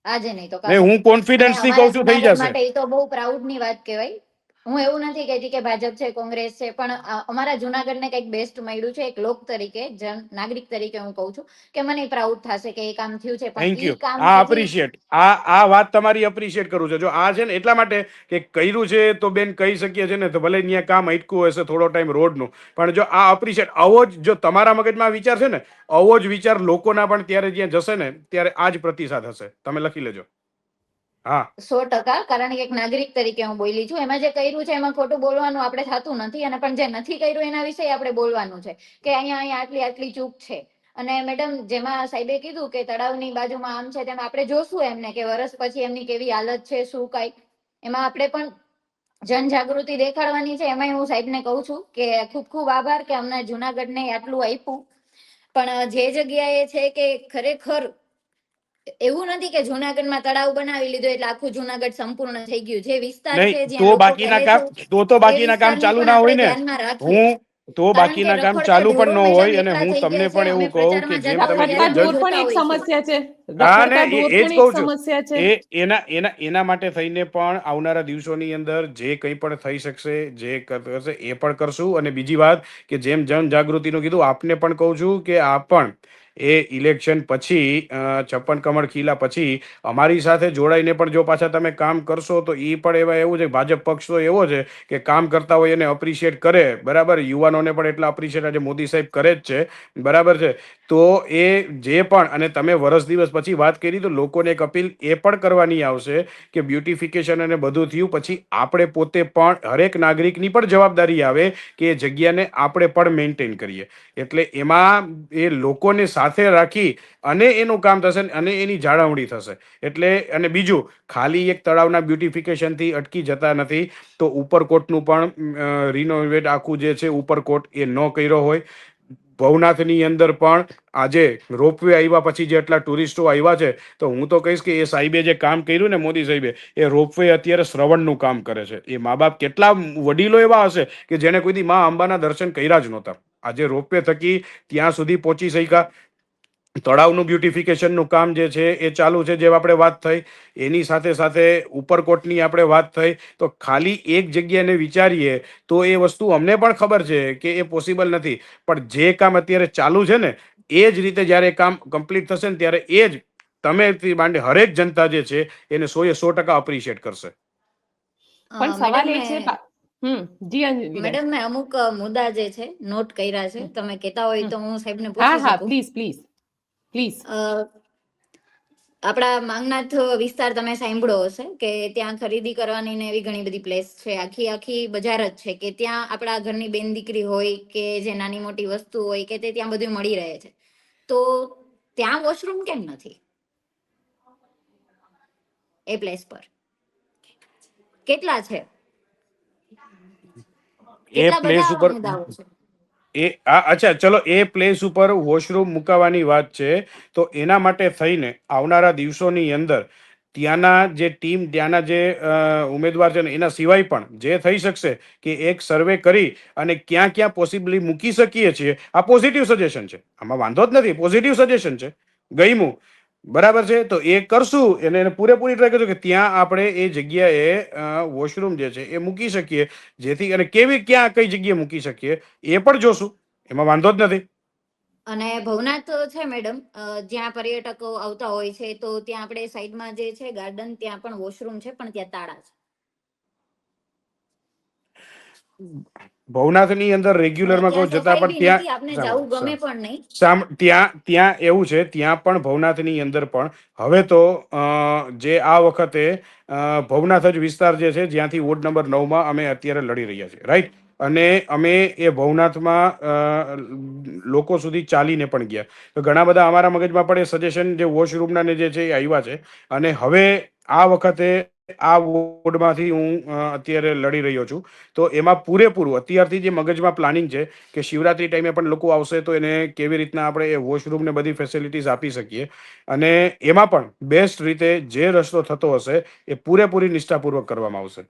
આજે નહીં તો ને કાલે. હું કોન્ફિડન્સ થી કહું છું થઈ જુનાગઢ જશે. માટે એ તો બહુ પ્રાઉડ ની વાત કહેવાય. હું એવું નથી કહેતી કે ભાજપ છે, કોંગ્રેસ છે, પણ અમારા જુનાગઢને કંઈક બેસ્ટ મળ્યું છે. એક લોક તરીકે, નાગરિક તરીકે હું કહું છું કે મને પ્રાઉડ થશે કે એ કામ થયું છે. પણ થેન્ક ઈ યુ. કામ આ હજી અપ્રિશિએટ આ વાત તમારી અપ્રિશિએટ કરું છું. જો આ છે ને એટલા માટે કે કર્યું છે તો બેન કહી શકીએ છે ને તો ભલે ત્યાં કામ અટકું હશે થોડો ટાઈમ રોડનું, પણ જો આ અપ્રિશિએટ આવો જ જો તમારા મગજમાં વિચાર છે ને આવો જ વિચાર લોકોના પણ ત્યારે જ્યાં જશે ને ત્યારે આ જ પ્રતિસાદ હશે. તમે લખી લેજો. હા, 100%. કારણ કે એક નાગરિક તરીકે હું બોલી છું. એમાં જે કર્યું છે એમાં ખોટું બોલવાનું આપણે થતું નથી, અને પણ જે નથી કર્યું એના વિશે આપણે બોલવાનું છે કે અહીંયા આટલી ચૂક છે. અને મેડમ, જેમાં સાહેબે કીધું કે તળાવની બાજુમાં આમ છે તેમ આપણે જોશું એમને કે વર્ષ પછી એમની કેવી હાલત છે, શું કાંઈ, એમાં આપણે પણ જનજાગૃતિ દેખાડવાની છે. એમાંય હું સાહેબને કહું છું કે ખૂબ ખૂબ આભાર કે અમને જુનાગઢને આટલું આપ્યું. પણ જે જગ્યાએ છે કે ખરેખર એવું નથી કે જુનાગઢમાં તળાવ બનાવી લીધો એટલે આખું જુનાગઢ સંપૂર્ણ થઈ ગયું. જે વિસ્તાર નહીં છે જ્યાં તો લોકો બાકીના પહેલેથી કામ તો એ બાકીના કામ વિસ્તારનું ચાલુ પણ ના હોય આપણે ને. ધ્યાનમાં રાખીએ. હું તો કારણ કે બાકીના કામ રખડતા ચાલુ ઢોરો પણ ન મેડમ હોય. અને એટલા હું થઈ તમને ગયા છે. પણ અમે એવું કહું કે પ્રચારમાં જેમ જતા તમે હોઈએ રખડતા ત્યારે કીધું ઢોર પણ જોતા એક હોઈએ છીએ. સમસ્યા છે. હા ને રખડતા ઢોર એ જ પણ એક કહું છું. સમસ્યા છે. એના માટે થઈને પણ આવનારા દિવસોની અંદર જે કંઈ પણ થઈ શકશે જે કરશે એ પણ કરશું. અને બીજી વાત કે જેમ જનજાગૃતિનું કીધું આપને પણ કહું છું કે આ પણ એ ઇલેક્શન પછી 56 કમળ ખીલા પછી અમારી સાથે જોડાઈને પણ જો પાછા તમે કામ કરશો તો એ પણ એવા એવું છે. ભાજપ પક્ષ તો એવો છે કે કામ કરતા હોય એને અપ્રિશિએટ કરે, બરાબર. યુવાનોને પણ એટલા અપ્રિશિએટ આજે મોદી સાહેબ કરે જ છે, બરાબર છે. તો એ જે પણ અને તમે વર્ષ દિવસ પછી વાત કરી તો લોકોને એક અપીલ એ પણ કરવાની આવશે કે બ્યુટિફિકેશન અને બધું થયું પછી આપણે પોતે પણ હરેક નાગરિકની પણ જવાબદારી આવે કે એ જગ્યાને આપણે પણ મેન્ટેન કરીએ. એટલે એમાં એ લોકોને સાથે રાખી અને એનું કામ થશે અને એની જાળવણી થશે. એટલે અને બીજું, ખાલી એક તળાવના બ્યુટિફિકેશનથી અટકી જતા નથી. તો ઉપરકોટનું પણ રિનોવેટ આખું જે છે ઉપરકોટ એ ન કર્યો હોય. ભવનાથની અંદર પણ આજે રોપવે આવ્યા પછી જે એટલા ટુરિસ્ટો આવ્યા છે તો હું તો કહીશ કે એ સાહેબે જે કામ કર્યું ને મોદી સાહેબે, એ રોપવે અત્યારે શ્રવણનું કામ કરે છે. એ મા બાપ કેટલા વડીલો એવા હશે કે જેને કોઈથી મા અંબાના દર્શન કર્યા જ નહોતા, આજે રોપવે થકી ત્યાં સુધી પહોંચી શક્યા. તળાવનું બ્યુટિફિકેશનનું કામ જે છે એ ચાલુ છે, જેમ આપણે વાત થઈ. એની સાથે સાથે ઉપરકોટની આપણે વાત થઈ. તો ખાલી એક જગ્યાને વિચારીએ તો એ વસ્તુ અમને પણ ખબર છે કે એ પોસિબલ નથી. પણ જે કામ અત્યારે ચાલુ છે ને એ જ રીતે જ્યારે કામ કમ્પ્લીટ થશે ને ત્યારે એ જ તમે માંડે હરેક જનતા જે છે એને 100% અપ્રિશિએટ કરશે. પણ સવાલ મેડમ, એ છે જી અંજલિબેન. મેડમ મેં અમુક મુદ્દા જે છે નોટ કર્યા છે, તમે કહેતા હોય તો હું સાહેબને હા પૂછી હા, શકું. Please please please. આપણા માંગનાથ વિસ્તાર તમે સાંભળ્યો હશે કે ત્યાં ખરીદી કરવાની ને એવી ઘણી બધી પ્લેસ છે, આખી બજાર જ છે કે ત્યાં આપણા ઘરની બેન દીકરી હોય કે જે નાની મોટી વસ્તુ હોય કે તે ત્યાં બધું મળી રહે છે. તો ત્યાં વોશરૂમ કેમ નથી એ પ્લેસ પર? કેટલા છે? એ કેટલા પ્લેસ બધા આવા ઉપર મુદ્દાઓ છે? અચ્છા ચલો, એ પ્લેસ ઉપર વોશરૂમ મુકાવાની વાત છે, તો એના માટે થઈને આવનારા દિવસોની અંદર ત્યાંના જે ટીમ, ત્યાંના જે ઉમેદવાર છે ને એના સિવાય પણ જે થઈ શકશે કે એક સર્વે કરી અને ક્યાં ક્યાં પોસિબલી મૂકી શકીએ છીએ. આ પોઝિટિવ સજેશન છે, આમાં વાંધો જ નથી, પોઝિટિવ સજેશન છે, ગઈમું બરાબર છે. તો એ કરશું એને પૂરેપૂરી ટ્રાય કરશું કે ત્યાં આપણે એ જગ્યાએ વોશરૂમ જે છે એ મૂકી શકીએ, જેથી અને ક્યાં કઈ જગ્યાએ મૂકી શકીએ એ પણ જોશું, એમાં વાંધો જ નથી. અને ભવનાથ છે મેડમ, જ્યાં પર્યટકો આવતા હોય છે તો ત્યાં આપણે સાઈડમાં જે છે ગાર્ડન, ત્યાં પણ વોશરૂમ છે પણ ત્યાં તાળા છે. ભવનાથની અંદર રેગ્યુલરમાં કહું ત્યાં જતા સફાઈ પણ બી નથી, આપને જવું ગમે ત્યાં પણ નહીં. ત્યાં એવું છે, ત્યાં પણ ભવનાથની અંદર પણ હવે તો જે આ વખતે ભવનાથ જ વિસ્તાર જે છે જ્યાંથી વોર્ડ નંબર 9માં અમે અત્યારે લડી રહ્યા છીએ, રાઈટ. અને અમે એ ભવનાથમાં લોકો સુધી ચાલીને પણ ગયા. તો ઘણા બધા અમારા મગજમાં પણ એ સજેશન જે વોશરૂમના ને જે છે એ આવ્યા છે. અને હવે આ વખતે આ વોર્ડમાંથી હું અત્યારે લડી રહ્યો છું. તો એમાં પૂરેપૂરું અત્યારથી જે મગજમાં પ્લાનિંગ છે કે શિવરાત્રી ટાઈમે પણ લોકો આવશે તો એને કેવી રીતના આપણે એ વોશરૂમ ને બધી ફેસિલિટીઝ આપી શકીએ, અને એમાં પણ બેસ્ટ રીતે જે રસ્તો થતો હશે એ પૂરેપૂરી નિષ્ઠાપૂર્વક કરવામાં આવશે.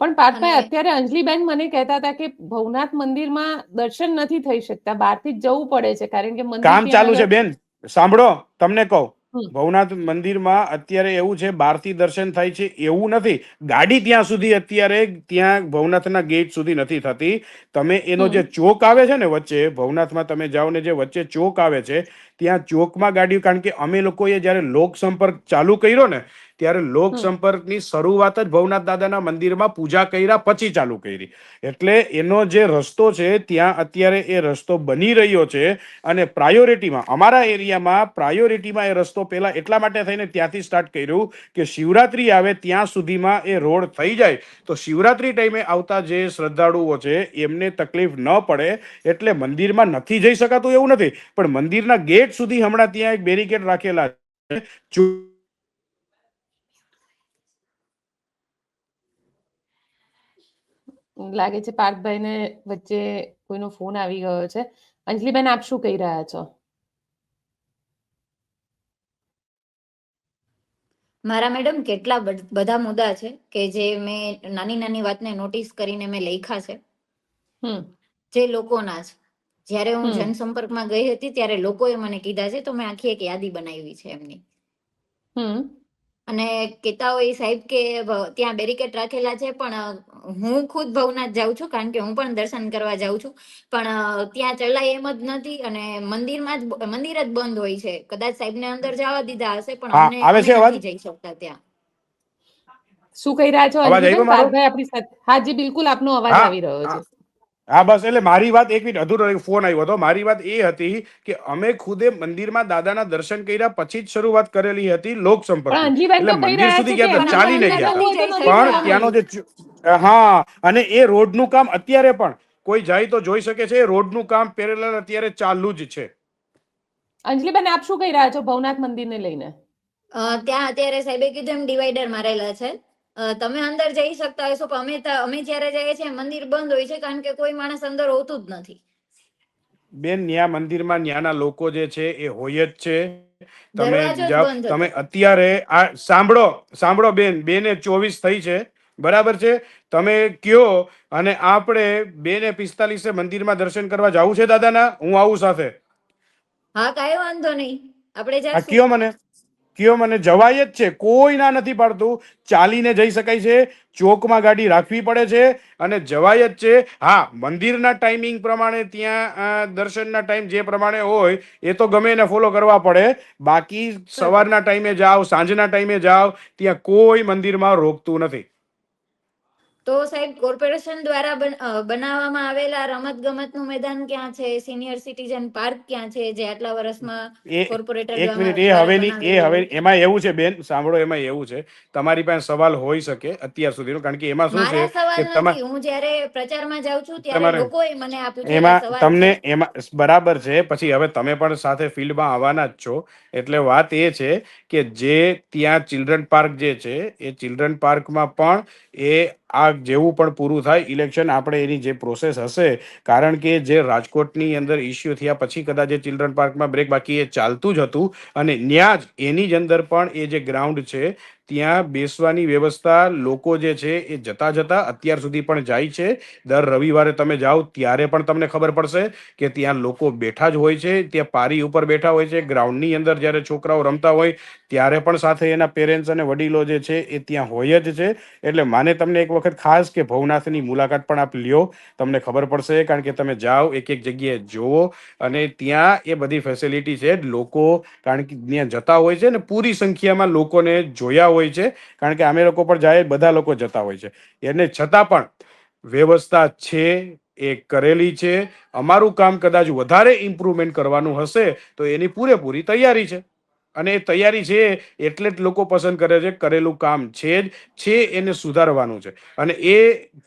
પણ પાર્થભાઈ, અને અત્યારે અંજલિબેન મને કહેતા હતા કે ભવનાથ મંદિરમાં દર્શન નથી થઈ શકતા, બહારથી જ જવું પડે છે કારણ કે મંદિર કામ ચાલુ છે બેન, સાંભળો તમને કહું. હમ. ભવનાથ મંદિરમાં અત્યારે એવું છે, બહારથી દર્શન થાય છે એવું નથી. ગાડી ત્યાં સુધી અત્યારે ત્યાં ભવનાથના ગેટ સુધી નથી થતી. તમે એનો જે ચોક આવે છે ને વચ્ચે, ભવનાથમાં તમે જાઓ ને જે વચ્ચે ચોક આવે છે ત્યાં ચોકમાં ગાડીઓ, કારણ કે અમે લોકોએ જ્યારે લોક સંપર્ક ચાલુ કર્યો ને ત્યારે લોક સંપર્કની શરૂઆત જ ભવનાથ દાદાના મંદિરમાં પૂજા કર્યા પછી ચાલુ કરી. એટલે એનો જે રસ્તો છે ત્યાં અત્યારે એ રસ્તો બની રહ્યો છે. અને પ્રાયોરિટીમાં અમારા એરિયામાં પ્રાયોરિટીમાં એ રસ્તો પહેલા એટલા માટે થઈને ત્યાંથી સ્ટાર્ટ કર્યું કે શિવરાત્રી આવે ત્યાં સુધીમાં એ રોડ થઈ જાય તો શિવરાત્રી ટાઈમે આવતા જે શ્રદ્ધાળુઓ છે એમને તકલીફ ન પડે. એટલે મંદિરમાં નથી જઈ શકાતું એવું નથી, પણ મંદિરના ગેટ સુધી હમણાં ત્યાં એક બેરિકેડ રાખેલા છે. લાગે છે પાર્થભાઈને વચ્ચે કોઈનો ફોન આવી ગયો છે. અંજલિબેન, આપ શું કહી રહ્યા છો? મારા મેડમ કેટલા બધા મુદ્દા છે કે જે મેં નાની નાની વાતને નોટિસ કરીને મેં લખ્યા છે, જે લોકોના છે. જ્યારે હું જનસંપર્કમાં ગઈ હતી ત્યારે લોકોએ મને કીધા છે, તો મેં આખી એક યાદી બનાવી છે એમની. અને કહેતા હોય સાહેબ કે ત્યાં બેરિકેડ રાખેલા છે, પણ હું ખુદ ભવનાથ જાઉં છું કારણ કે હું પણ દર્શન કરવા જાઉં છું, પણ ત્યાં ચલાય એમ જ નથી. અને મંદિર જ બંધ હોય છે. કદાચ સાહેબને અંદર જવા દીધા હશે પણ હા, આવે અમે છે અવાજ? નથી જઈ શકતા ત્યાં. શું કહી રહ્યા છો અવાજ આવ્યો અંજલિબેન? મારો? પાર્થભાઈ આપણી સાથે? હા જી, બિલકુલ આપનો અવાજ હા આવી રહ્યો છે. હા, બસ એટલે મારી વાત એક મિનિટ અધૂરો ફોન આવ્યો હતો. મારી વાત એ હતી કે અમે ખુદે મંદિરમાં દાદાના દર્શન કર્યા પછી જ શરૂઆત કરેલી હતી લોક પણ સંપર્કની. અંજલિબેન એટલે તો કહી મંદિર રહ્યા સુધી છે કે ગયા હતા, પણ અમે ચાલીને અંદર ગયા નથી હતા. જઈ પણ શકતા. ત્યાંનો જે હા, અને એ રોડનું કામ અત્યારે પણ કોઈ જાય તો જોઈ શકે છે. રોડનું કામ પેરેલલ અત્યારે ચાલુ જ છે. અંજલિબેન, આપ શું કહી રહ્યા છો ભવનાથ મંદિરને લઈને? ત્યાં અત્યારે સાહેબે કીધું એમ ડિવાઈડર મારેલા છે. તમે અંદર જઈ શકતા હશો પણ અમે જ્યારે જઈએ છીએ મંદિર બંધ હોય છે કારણ કે કોઈ માણસ અંદર હોતું જ નથી. બેન, ન્યા મંદિરમાં ન્યાના લોકો જે છે એ હોય જ છે. તમે દરવાજો જ જાઓ, બંધ તમે હતો. અત્યારે આ સાંભળો બેન, 2:24 થઈ છે, બરાબર છે. તમે કયો અને આપણે 2:45 મંદિરમાં દર્શન કરવા જવું છે દાદાના, હું આવું સાથે. હા, કાંઈ વાંધો નહીં, આપણે આ જાશું. કયો મને જવાય જ છે, કોઈ ના નથી પાડતું. ચાલીને જઈ શકાય છે, ચોકમાં ગાડી રાખવી પડે છે અને જવાય જ છે. હા, મંદિરના ટાઈમિંગ પ્રમાણે ત્યાં દર્શનના ટાઈમ જે પ્રમાણે હોય એ તો ગમે એને ફોલો કરવા પડે. બાકી બરોબર. સવારના ટાઈમે જાઓ, સાંજના ટાઈમે જાઓ, ત્યાં કોઈ મંદિરમાં રોકતું નથી. તો સાહેબ કોર્પોરેશન દ્વારા બનાવવામાં આવેલા રમત ગમતનું મેદાન ક્યાં છે, સિનિયર સિટીઝન પાર્ક ક્યાં છે, જે આટલા વર્ષમાં એ કોર્પોરેટર એક મિનિટ, દ્વારા બનાવેલું? એમાં એવું છે બેન, સાંભળો, એમાં એવું છે, તમારી પાસે સવાલ હોઈ શકે અત્યાર સુધીનો, કારણ કે એમાં શું છે મારા સવાલ કે નથી, હું જ્યારે પ્રચારમાં જાઉં છું ત્યારે તમારે લોકોએ મને આ પૂછેલા એમાં સવાલ તમને છે. એમાં બરાબર છે. પછી હવે તમે પણ સાથે ફિલ્ડમાં આવવાના જ છો, એટલે વાત એ છે કે જે ત્યાં ચિલ્ડ્રન પાર્ક જે છે એ ચિલ્ડ્રન પાર્કમાં પણ એ આ જેવું પણ પૂરું થાય ઇલેક્શન, આપણે એની જે પ્રોસેસ હશે, કારણ કે જે રાજકોટની અંદર ઇસ્યુ થયા પછી કદાચ એ ચિલ્ડ્રન પાર્કમાં બ્રેક, બાકી એ ચાલતું જ હતું, અને ત્યાં જ એની જ અંદર પણ એ જે ગ્રાઉન્ડ છે ત્યાં બેસવાની વ્યવસ્થા લોકો જે છે એ જતા જતા અત્યાર સુધી પણ જાય છે. દર રવિવારે તમે જાઓ ત્યારે પણ તમને ખબર પડશે કે ત્યાં લોકો બેઠા જ હોય છે, ત્યાં પારી ઉપર બેઠા હોય છે. ગ્રાઉન્ડની અંદર જ્યારે છોકરાઓ રમતા હોય ત્યારે પણ સાથે એના પેરેન્ટ્સ અને વડીલો જે છે એ ત્યાં હોય જ છે. એટલે માને તમને એક વખત ખાસ કે ભવનાથની મુલાકાત પણ આપ લ્યો, તમને ખબર પડશે, કારણ કે તમે જાઓ એક એક જગ્યાએ જોવો, અને ત્યાં એ બધી ફેસિલિટી છે. લોકો કારણ કે ત્યાં જતા હોય છે ને, પૂરી સંખ્યામાં લોકોને જોયા હોય છે, કારણ કે અમે લોકો પણ જાય, બધા લોકો જતા હોય છે, એને છતાં પણ વ્યવસ્થા છે, એ કરેલી છે. અમારું કામ કદાચ વધારે ઇમ્પ્રુવમેન્ટ કરવાનું હશે તો એની પૂરેપૂરી તૈયારી છે, અને એ તૈયારી છે એટલે જ લોકો પસંદ કરે છે. કરેલું કામ છે જ છે, એને સુધારવાનું છે, અને એ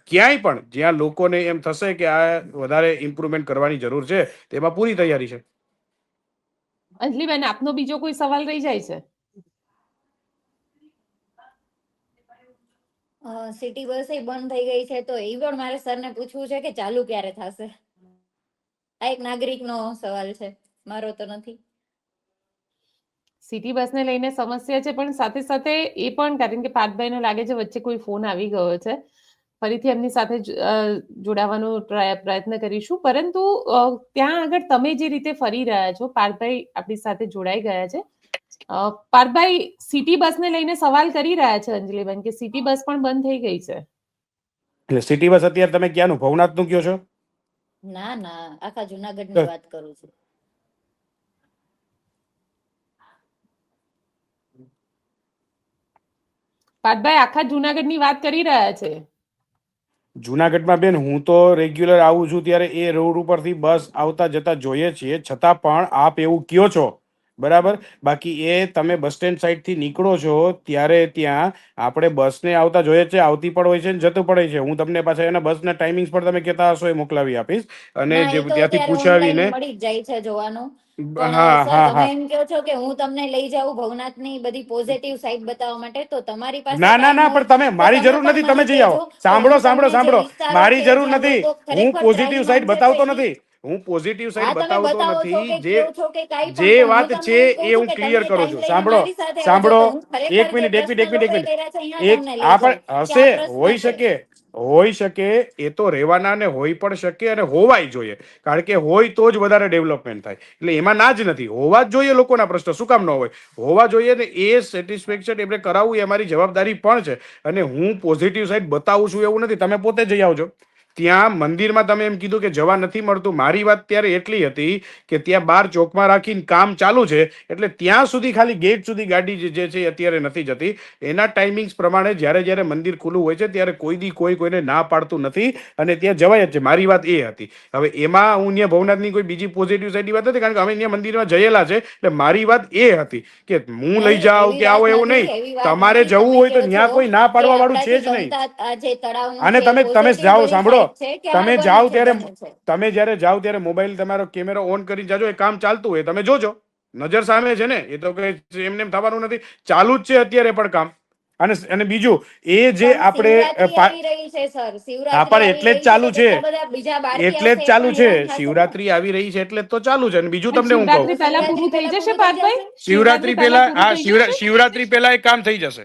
ક્યાંય પણ જ્યાં લોકોને એમ થશે કે આ વધારે ઇમ્પ્રુવમેન્ટ કરવાની જરૂર છે, તેમાં પૂરી તૈયારી છે. અંજલિબેન, આપનો બીજો કોઈ સવાલ રહી જાય છે? સિટી બસ બંધ થઈ ગઈ છે, તો એ પણ મારે સરને પૂછવું છે કે ચાલુ ક્યારે થશે. આ એક નાગરિકનો સવાલ છે, મારો તો નથી. સિટી બસને લઈને સમસ્યા છે, પણ સાથે સાથે એ પણ, કારણ કે પાર્થભાઈને લાગે છે વચ્ચે કોઈ ફોન આવી ગયો છે, ફરીથી એમની સાથે જોડાવાનો પ્રયત્ન કરીશું. પરંતુ ત્યાં આગળ તમે જે રીતે ફરી રહ્યા છો, પાર્થભાઈ આપણી સાથે જોડાઈ ગયા છે. પાર્થભાઈ સિટી બસને લઈને સવાલ કરી રહ્યા છે અંજલિબેન, કે સિટી બસ પણ બંધ થઈ ગઈ છે. એટલે સિટી બસ અત્યારે તમે ક્યાંનું, ભવનાથનું કયો છો? ના ના, આખા જુનાગઢની વાત કરું છું. પાર્થભાઈ આખા જુનાગઢની વાત કરી રહ્યા છે. જુનાગઢમાં બેન હું તો રેગ્યુલર આવું છું, ત્યારે એ રોડ ઉપરથી બસ આવતા જતા જોઈએ છીએ, છતાં પણ આપ એવું કયો છો, બરાબર. બાકી એ તમે બસ સ્ટેન્ડ સાઈડથી નીકળો છો ત્યારે ત્યાં આપણે બસને આવતા જોઈએ છે, આવતી પણ હોય છે ને જતું પડે છે. હું તમને પાછા એના બસના ટાઈમિંગ્સ પણ તમે કહેતા હશો એ મોકલાવી આપીશ, અને ના, જે એ તો ત્યાંથી અત્યારે ઓનલાઈન પૂછાવીને. મળી જ જાય છે જોવાનું. પણ હા સર, હા તમે હા. એમ કહો છો કે હું તમને લઈ જાઉં ભવનાથની બધી પોઝિટિવ સાઈડ બતાવવા માટે, તો તમારી પાસે ના ના ટાઈમ ના, હોય પણ તમે, તો મારી તમે જરૂર પણ નથી, તમે મને જઈ આવો. કહેજો, તો સાંભળો હું સાંભળો તમને જે સાંભળો, વિસ્તારો મારી છે જરૂર જ્યાં નથી. લોકો હું ખરેખર પોઝિટિવ સાઈડ ત્રાહિમામ છે, તો બતાવતો એની. નથી. હું પોઝિટિવ હા, સાઈડ તમે બતાવતો બતાવો છો નથી. કે જે કયો છો કે કાંઈ જે પણ હું વાત તમને છે એમ કહું એ છું હું કે ક્લિયર તમે કરું ટાઈમ છું. લઈને સાંભળો મારી સાથે આવજો, સાંભળો, તો હું ખરેખર એક જે મિનિટ, એક મિનિટ, એક પ્રશ્ન મિનિટ, એક લોકોએ મિનિટ. કર્યા છે અહીંયા એક તમને લઈ આ જાઉં પણ કે હશે, આ પ્રશ્ન હોઈ છે. શકે, હોઈ શકે, એ તો રહેવાના ને હોઈ પણ શકે, અને હોવાય જોઈએ, કારણ કે હોય તો જ વધારે ડેવલપમેન્ટ થાય. એટલે એમાં ના જ નથી, હોવા જ જોઈએ. લોકોના પ્રશ્ન શું કામ ન હોય, હોવા જોઈએ, ને એ સેટિસ્ફેક્શન એમને કરાવવું એ અમારી જવાબદારી પણ છે. અને હું પોઝિટિવ સાઈડ બતાવું છું એવું નથી, તમે પોતે જઈ આવજો. ત્યાં મંદિરમાં તમે એમ કીધું કે જવા નથી મળતું, મારી વાત ત્યારે એટલી હતી કે ત્યાં બાર ચોકમાં રાખીને કામ ચાલુ છે, એટલે ત્યાં સુધી ખાલી ગેટ સુધી ગાડી જે છે અત્યારે નથી જતી. એના ટાઈમિંગ્સ પ્રમાણે જ્યારે જ્યારે મંદિર ખુલ્લું હોય છે ત્યારે કોઈ દી કોઈને ના પાડતું નથી, અને ત્યાં જવાય જ છે. મારી વાત એ હતી. હવે એમાં હું ત્યાં ભવનાથની કોઈ બીજી પોઝિટિવ સાઈડની વાત નથી, કારણ કે અમે ત્યાં મંદિરમાં જયેલા છે, એટલે મારી વાત એ હતી કે હું લઈ નહીં, જાઉં એવી કે વાત આવો એવું નથી, નહીં. એવી વાત તમારે નથી. જવું તમે હોય તો કહો છો ત્યાં કોઈ ના કે પાડવા વાળું છે આપણાથી જ નહીં. બનતા આ જે તળાવનું અને છે, તમે પોઝિટિવ જાઓ, બધી સાંભળો, સાઈડ છે કે આ તમે બને જાઓ છે, ત્યારે, બને છે. તમે જ્યારે જાઓ ત્યારે મોબાઈલ તમારો કેમેરો ઓન કરીને જાજો, એ કામ ચાલતું હોય તમે જોજો. નજર સામે છે ને, એ તો કઈ એમને એમ થવાનું નથી. ચાલુ જ છે અત્યારે પણ કામ. અને બીજું એ જે પણ આપણે શિવરાત્રી આવી રહી છે સર, હા, શિવરાત્રી પણ આવી એટલે જ રહી છે, ચાલુ તો છે, કેટલા બધા બીજા બાળકી એટલે જ આવશે, એ ચાલુ પણ છે. હેરાન થશે ને. શિવરાત્રી આવી રહી છે એટલે જ તો ચાલુ છે. અને બીજું પણ તમને હું કહું, શિવરાત્રી તો પહેલા શિવરાત્રી પૂરું થઈ પહેલા જશે પૂરું થઈ પાર્થભાઈ? જશે. શિવરાત્રી પહેલા પહેલા, પૂરું હા, થઈ જશે? શિવરાત્રી પહેલા એ કામ થઈ જશે.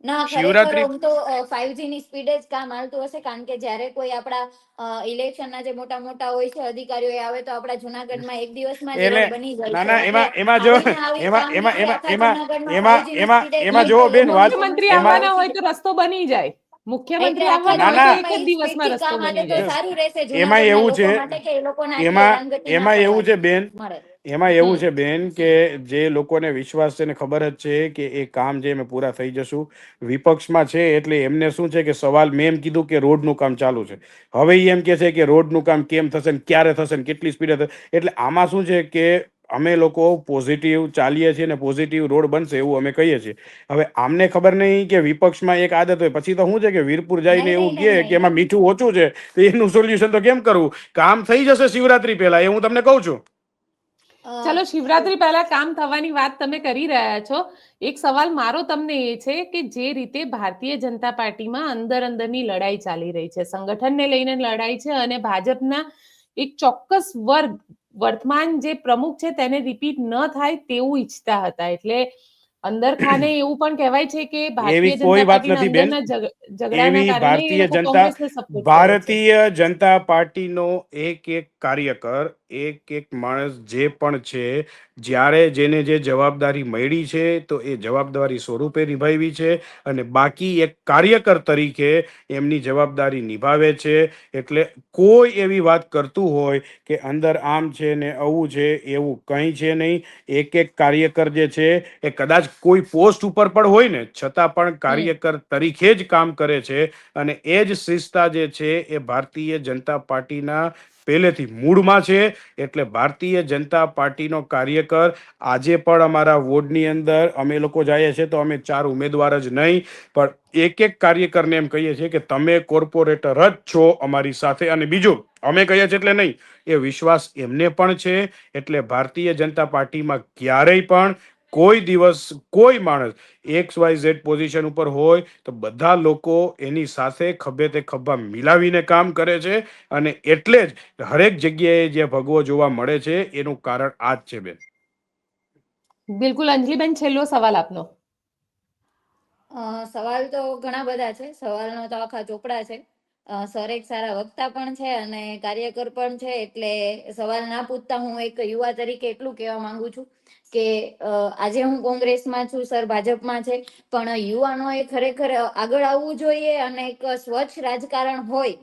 ના, ખરેખર શિવરાત્રી આમ તો 5G ની સ્પીડે જ કામ હાલતું હશે, કારણ કે જ્યારે કોઈ આપણા ઇલેક્શનના જે મોટા મોટા હોય છે અધિકારીઓ, એ આવે તો આપણા જુનાગઢમાં એક દિવસમાં જ એટલે રોડ બની જાય ના છે. ના, એટલે એમાં જો આવીને આવી એમાં એમાં કામગીરી એમાં આખા એમાં જુનાગઢમાં એમાં 5G ની એમાં સ્પીડે એમાં થાય જો તો બેન વાત, લોકોની મુખ્યમંત્રી એમાં આવવાના સમસ્યા હોય ઓછી. તો રસ્તો બની જાય. એટલે મુખ્યમંત્રી આખા આવવાના ના હોય તો ના, એક જ જુનાગઢમાં ઈ દિવસમાં સ્પીડથી રસ્તો કામ હાલે બની તો જાય. સારું રહેશે એમાં જુનાગઢના એવું છે, લોકો માટે, કે એ લોકોને આટલી એમાં હેરાનગતિ ના એમાં એવું પડવા છે બેન, મળે. એમાં એવું છે બેન કે જે લોકોને વિશ્વાસ છે ને ખબર જ છે કે એ કામ જે અમે પૂરા થઈ જશું. વિપક્ષમાં છે એટલે એમને શું છે કે સવાલ મેં એમ કીધું કે રોડનું કામ ચાલુ છે. હવે ઈ એમ કે છે કે રોડનું કામ કેમ થશે ને ક્યારે થશે ને કેટલી સ્પીડે થશે. એટલે આમાં શું છે કે અમે લોકો પોઝિટિવ ચાલીએ છીએ ને પોઝિટિવ રોડ બનશે એવું અમે કહીએ છીએ. હવે આમને ખબર નહીં કે વિપક્ષમાં એક આદત હોય પછી તો શું છે કે વીરપુર જઈને નહીં એવું નહીં કહે નહીં કે એમાં નહીં મીઠું ઓછું છે તો એનું સોલ્યુશન તો કેમ કરવું? કામ થઈ જશે શિવરાત્રી પહેલા, એ હું તમને કહું છું. ચલો, શિવરાત્રી પહેલા કામ થવાની વાત તમે કરી રહ્યા છો. એક સવાલ મારો તમને એ છે કે જે રીતે ભારતીય જનતા પાર્ટીમાં અંદરની લડાઈ ચાલી રહી છે, સંગઠનને લઈને લડાઈ છે અને ભાજપના એક ચોક્કસ વર્ગ વર્તમાન જે પ્રમુખ છે તેને રિપીટ ન થાય તેવું ઈચ્છતા હતા. એટલે અંદર ખાને એવું પણ કહેવાય છે કે એવી ભારતીય કોઈ જનતા વાત પાર્ટીના નથી બેન. અંદરના ઝઘડાના એવી કારણે એ લોકો કોંગ્રેસને સપોર્ટ કરે છે. ભારતીય જનતા પાર્ટીનો એક કાર્યકર, એક માણસ જે પણ છે, જ્યારે જેને જે જવાબદારી મળી છે તો એ જવાબદારી સ્વરૂપે નિભાવી છે અને બાકી એક કાર્યકર તરીકે એમની જવાબદારી નિભાવે છે. એટલે કોઈ એવી વાત કરતું હોય કે અંદર આમ છે ને આવું છે, એવું કંઈ છે નહીં. એક કાર્યકર જે છે એ કદાચ કોઈ પોસ્ટ ઉપર પણ હોય ને છતાં પણ કાર્યકર તરીકે જ કામ કરે છે. અને એ જ શિસ્તતા જે છે એ ભારતીય જનતા પાર્ટીના પહેલેથી મૂળમાં છે. એટલે ભારતીય જનતા પાર્ટીનો કાર્યકર આજે પણ અમારા વોર્ડની અંદર અમે લોકો જઈએ છીએ તો અમે 4 ઉમેદવાર જ નહીં પણ એક કાર્યકરને એમ કહીએ છીએ કે તમે કોર્પોરેટર જ છો અમારી સાથે. અને બીજું અમે કહીએ છીએ એટલે નહીં, એ વિશ્વાસ એમને પણ છે. એટલે ભારતીય જનતા પાર્ટીમાં ક્યારેય પણ કોઈ દિવસ કોઈ માણસ XYZ પોઝિશન ઉપર હોય તો બધા લોકો એની સાથે ખભે તે ખભા મિલાવીને કામ કરે છે. અને એટલે જ હરેક જગ્યાએ જે ભગવો જોવા મળે છે એનું કારણ આ જ છે બેન. બિલકુલ. અંજલિબેન, છેલ્લો સવાલ આપનો. સવાલ તો ઘણા બધા છે, સવાલનો તો આખા ચોપડા છે. સર એક સારા વક્તા પણ છે અને કાર્યકર પણ છે. એટલે સવાલ ના પૂછતા હું એક યુવા તરીકે એટલું કહેવા માંગુ છું કે આજે હું કોંગ્રેસમાં છું, સર ભાજપમાં છે, પણ યુવાનોએ ખરેખર આગળ આવવું જોઈએ અને એક સ્વચ્છ રાજકારણ હોય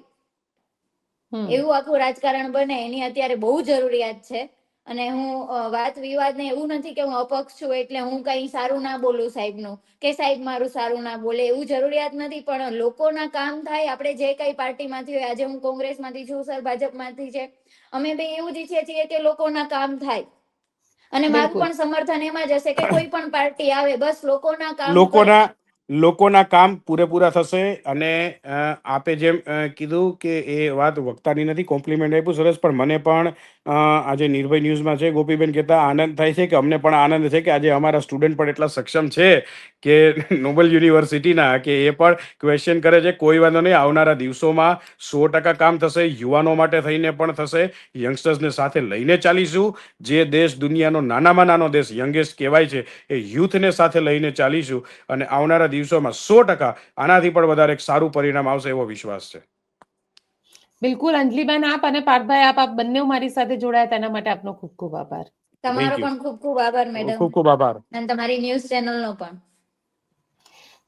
એવું આખું રાજકારણ બને એની અત્યારે બહુ જરૂરિયાત છે. અને હું વાત વિવાદ ને એવું નથી કે હું અપક્ષ છું એટલે હું કઈ સારું ના બોલું સાહેબનું કે સાહેબ મારું સારું ના બોલે, એવું જરૂરિયાત નથી. પણ લોકોના કામ થાય. આપણે જે કઈ પાર્ટીમાંથી હોય, આજે હું કોંગ્રેસમાંથી છું, સર ભાજપમાંથી છે, અમે બે એવું જ ઈચ્છીએ છીએ કે લોકોના કામ થાય. અને મારું બિલકુલ. પણ સમર્થન એમાં જ હશે કે કોઈ પણ પાર્ટી આવે, બસ લોકોના કામ કરે. લોકોના કામ પૂરેપૂરા થશે. અને આપે જેમ કીધું કે એ વાત વક્તાની નથી, કોમ્પ્લિમેન્ટ આપ્યું સરસ. પણ મને પણ આજે નિર્ભય ન્યૂઝમાં છે ગોપીબેન કહેતા આનંદ થાય છે કે અમને પણ આનંદ છે કે આજે અમારા સ્ટુડન્ટ પણ એટલા સક્ષમ છે કે નોબલ યુનિવર્સિટીના કે એ પણ ક્વેશ્ચન કરે છે. કોઈ વાંધો નહીં, આવનારા દિવસોમાં 100% કામ થશે. યુવાનો માટે થઈને પણ થશે. યંગસ્ટર્સને સાથે લઈને ચાલીશું. જે દેશ દુનિયાનો નાનામાં નાનો દેશ યંગેસ્ટ કહેવાય છે એ યુથને સાથે લઈને ચાલીશું. અને આવનારા દિવસોમાં 100% આનાથી પણ વધારે એક સારું પરિણામ આવશે એવો વિશ્વાસ છે. બિલકુલ. અંજલિબેન, આપ અને પાર્થભાઈ, આપ બંને મારી સાથે જોડાયા તેના માટે આપનો ખૂબ ખૂબ આભાર. તમારો થેન્ક યુ. પણ ખૂબ ખૂબ આભાર મેડમ, ખૂબ ખૂબ આભાર. અને તમારી ન્યૂઝ ચેનલનો પણ.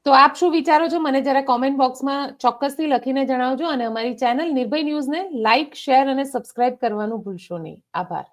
તો આપ શું વિચારો છો મને જરા કોમેન્ટ બોક્સમાં ચોક્કસથી લખીને જણાવજો. અને અમારી ચેનલ નિર્ભય ન્યૂઝને લાઇક, શેર અને સબસ્ક્રાઇબ કરવાનું ભૂલશો નહીં. આભાર.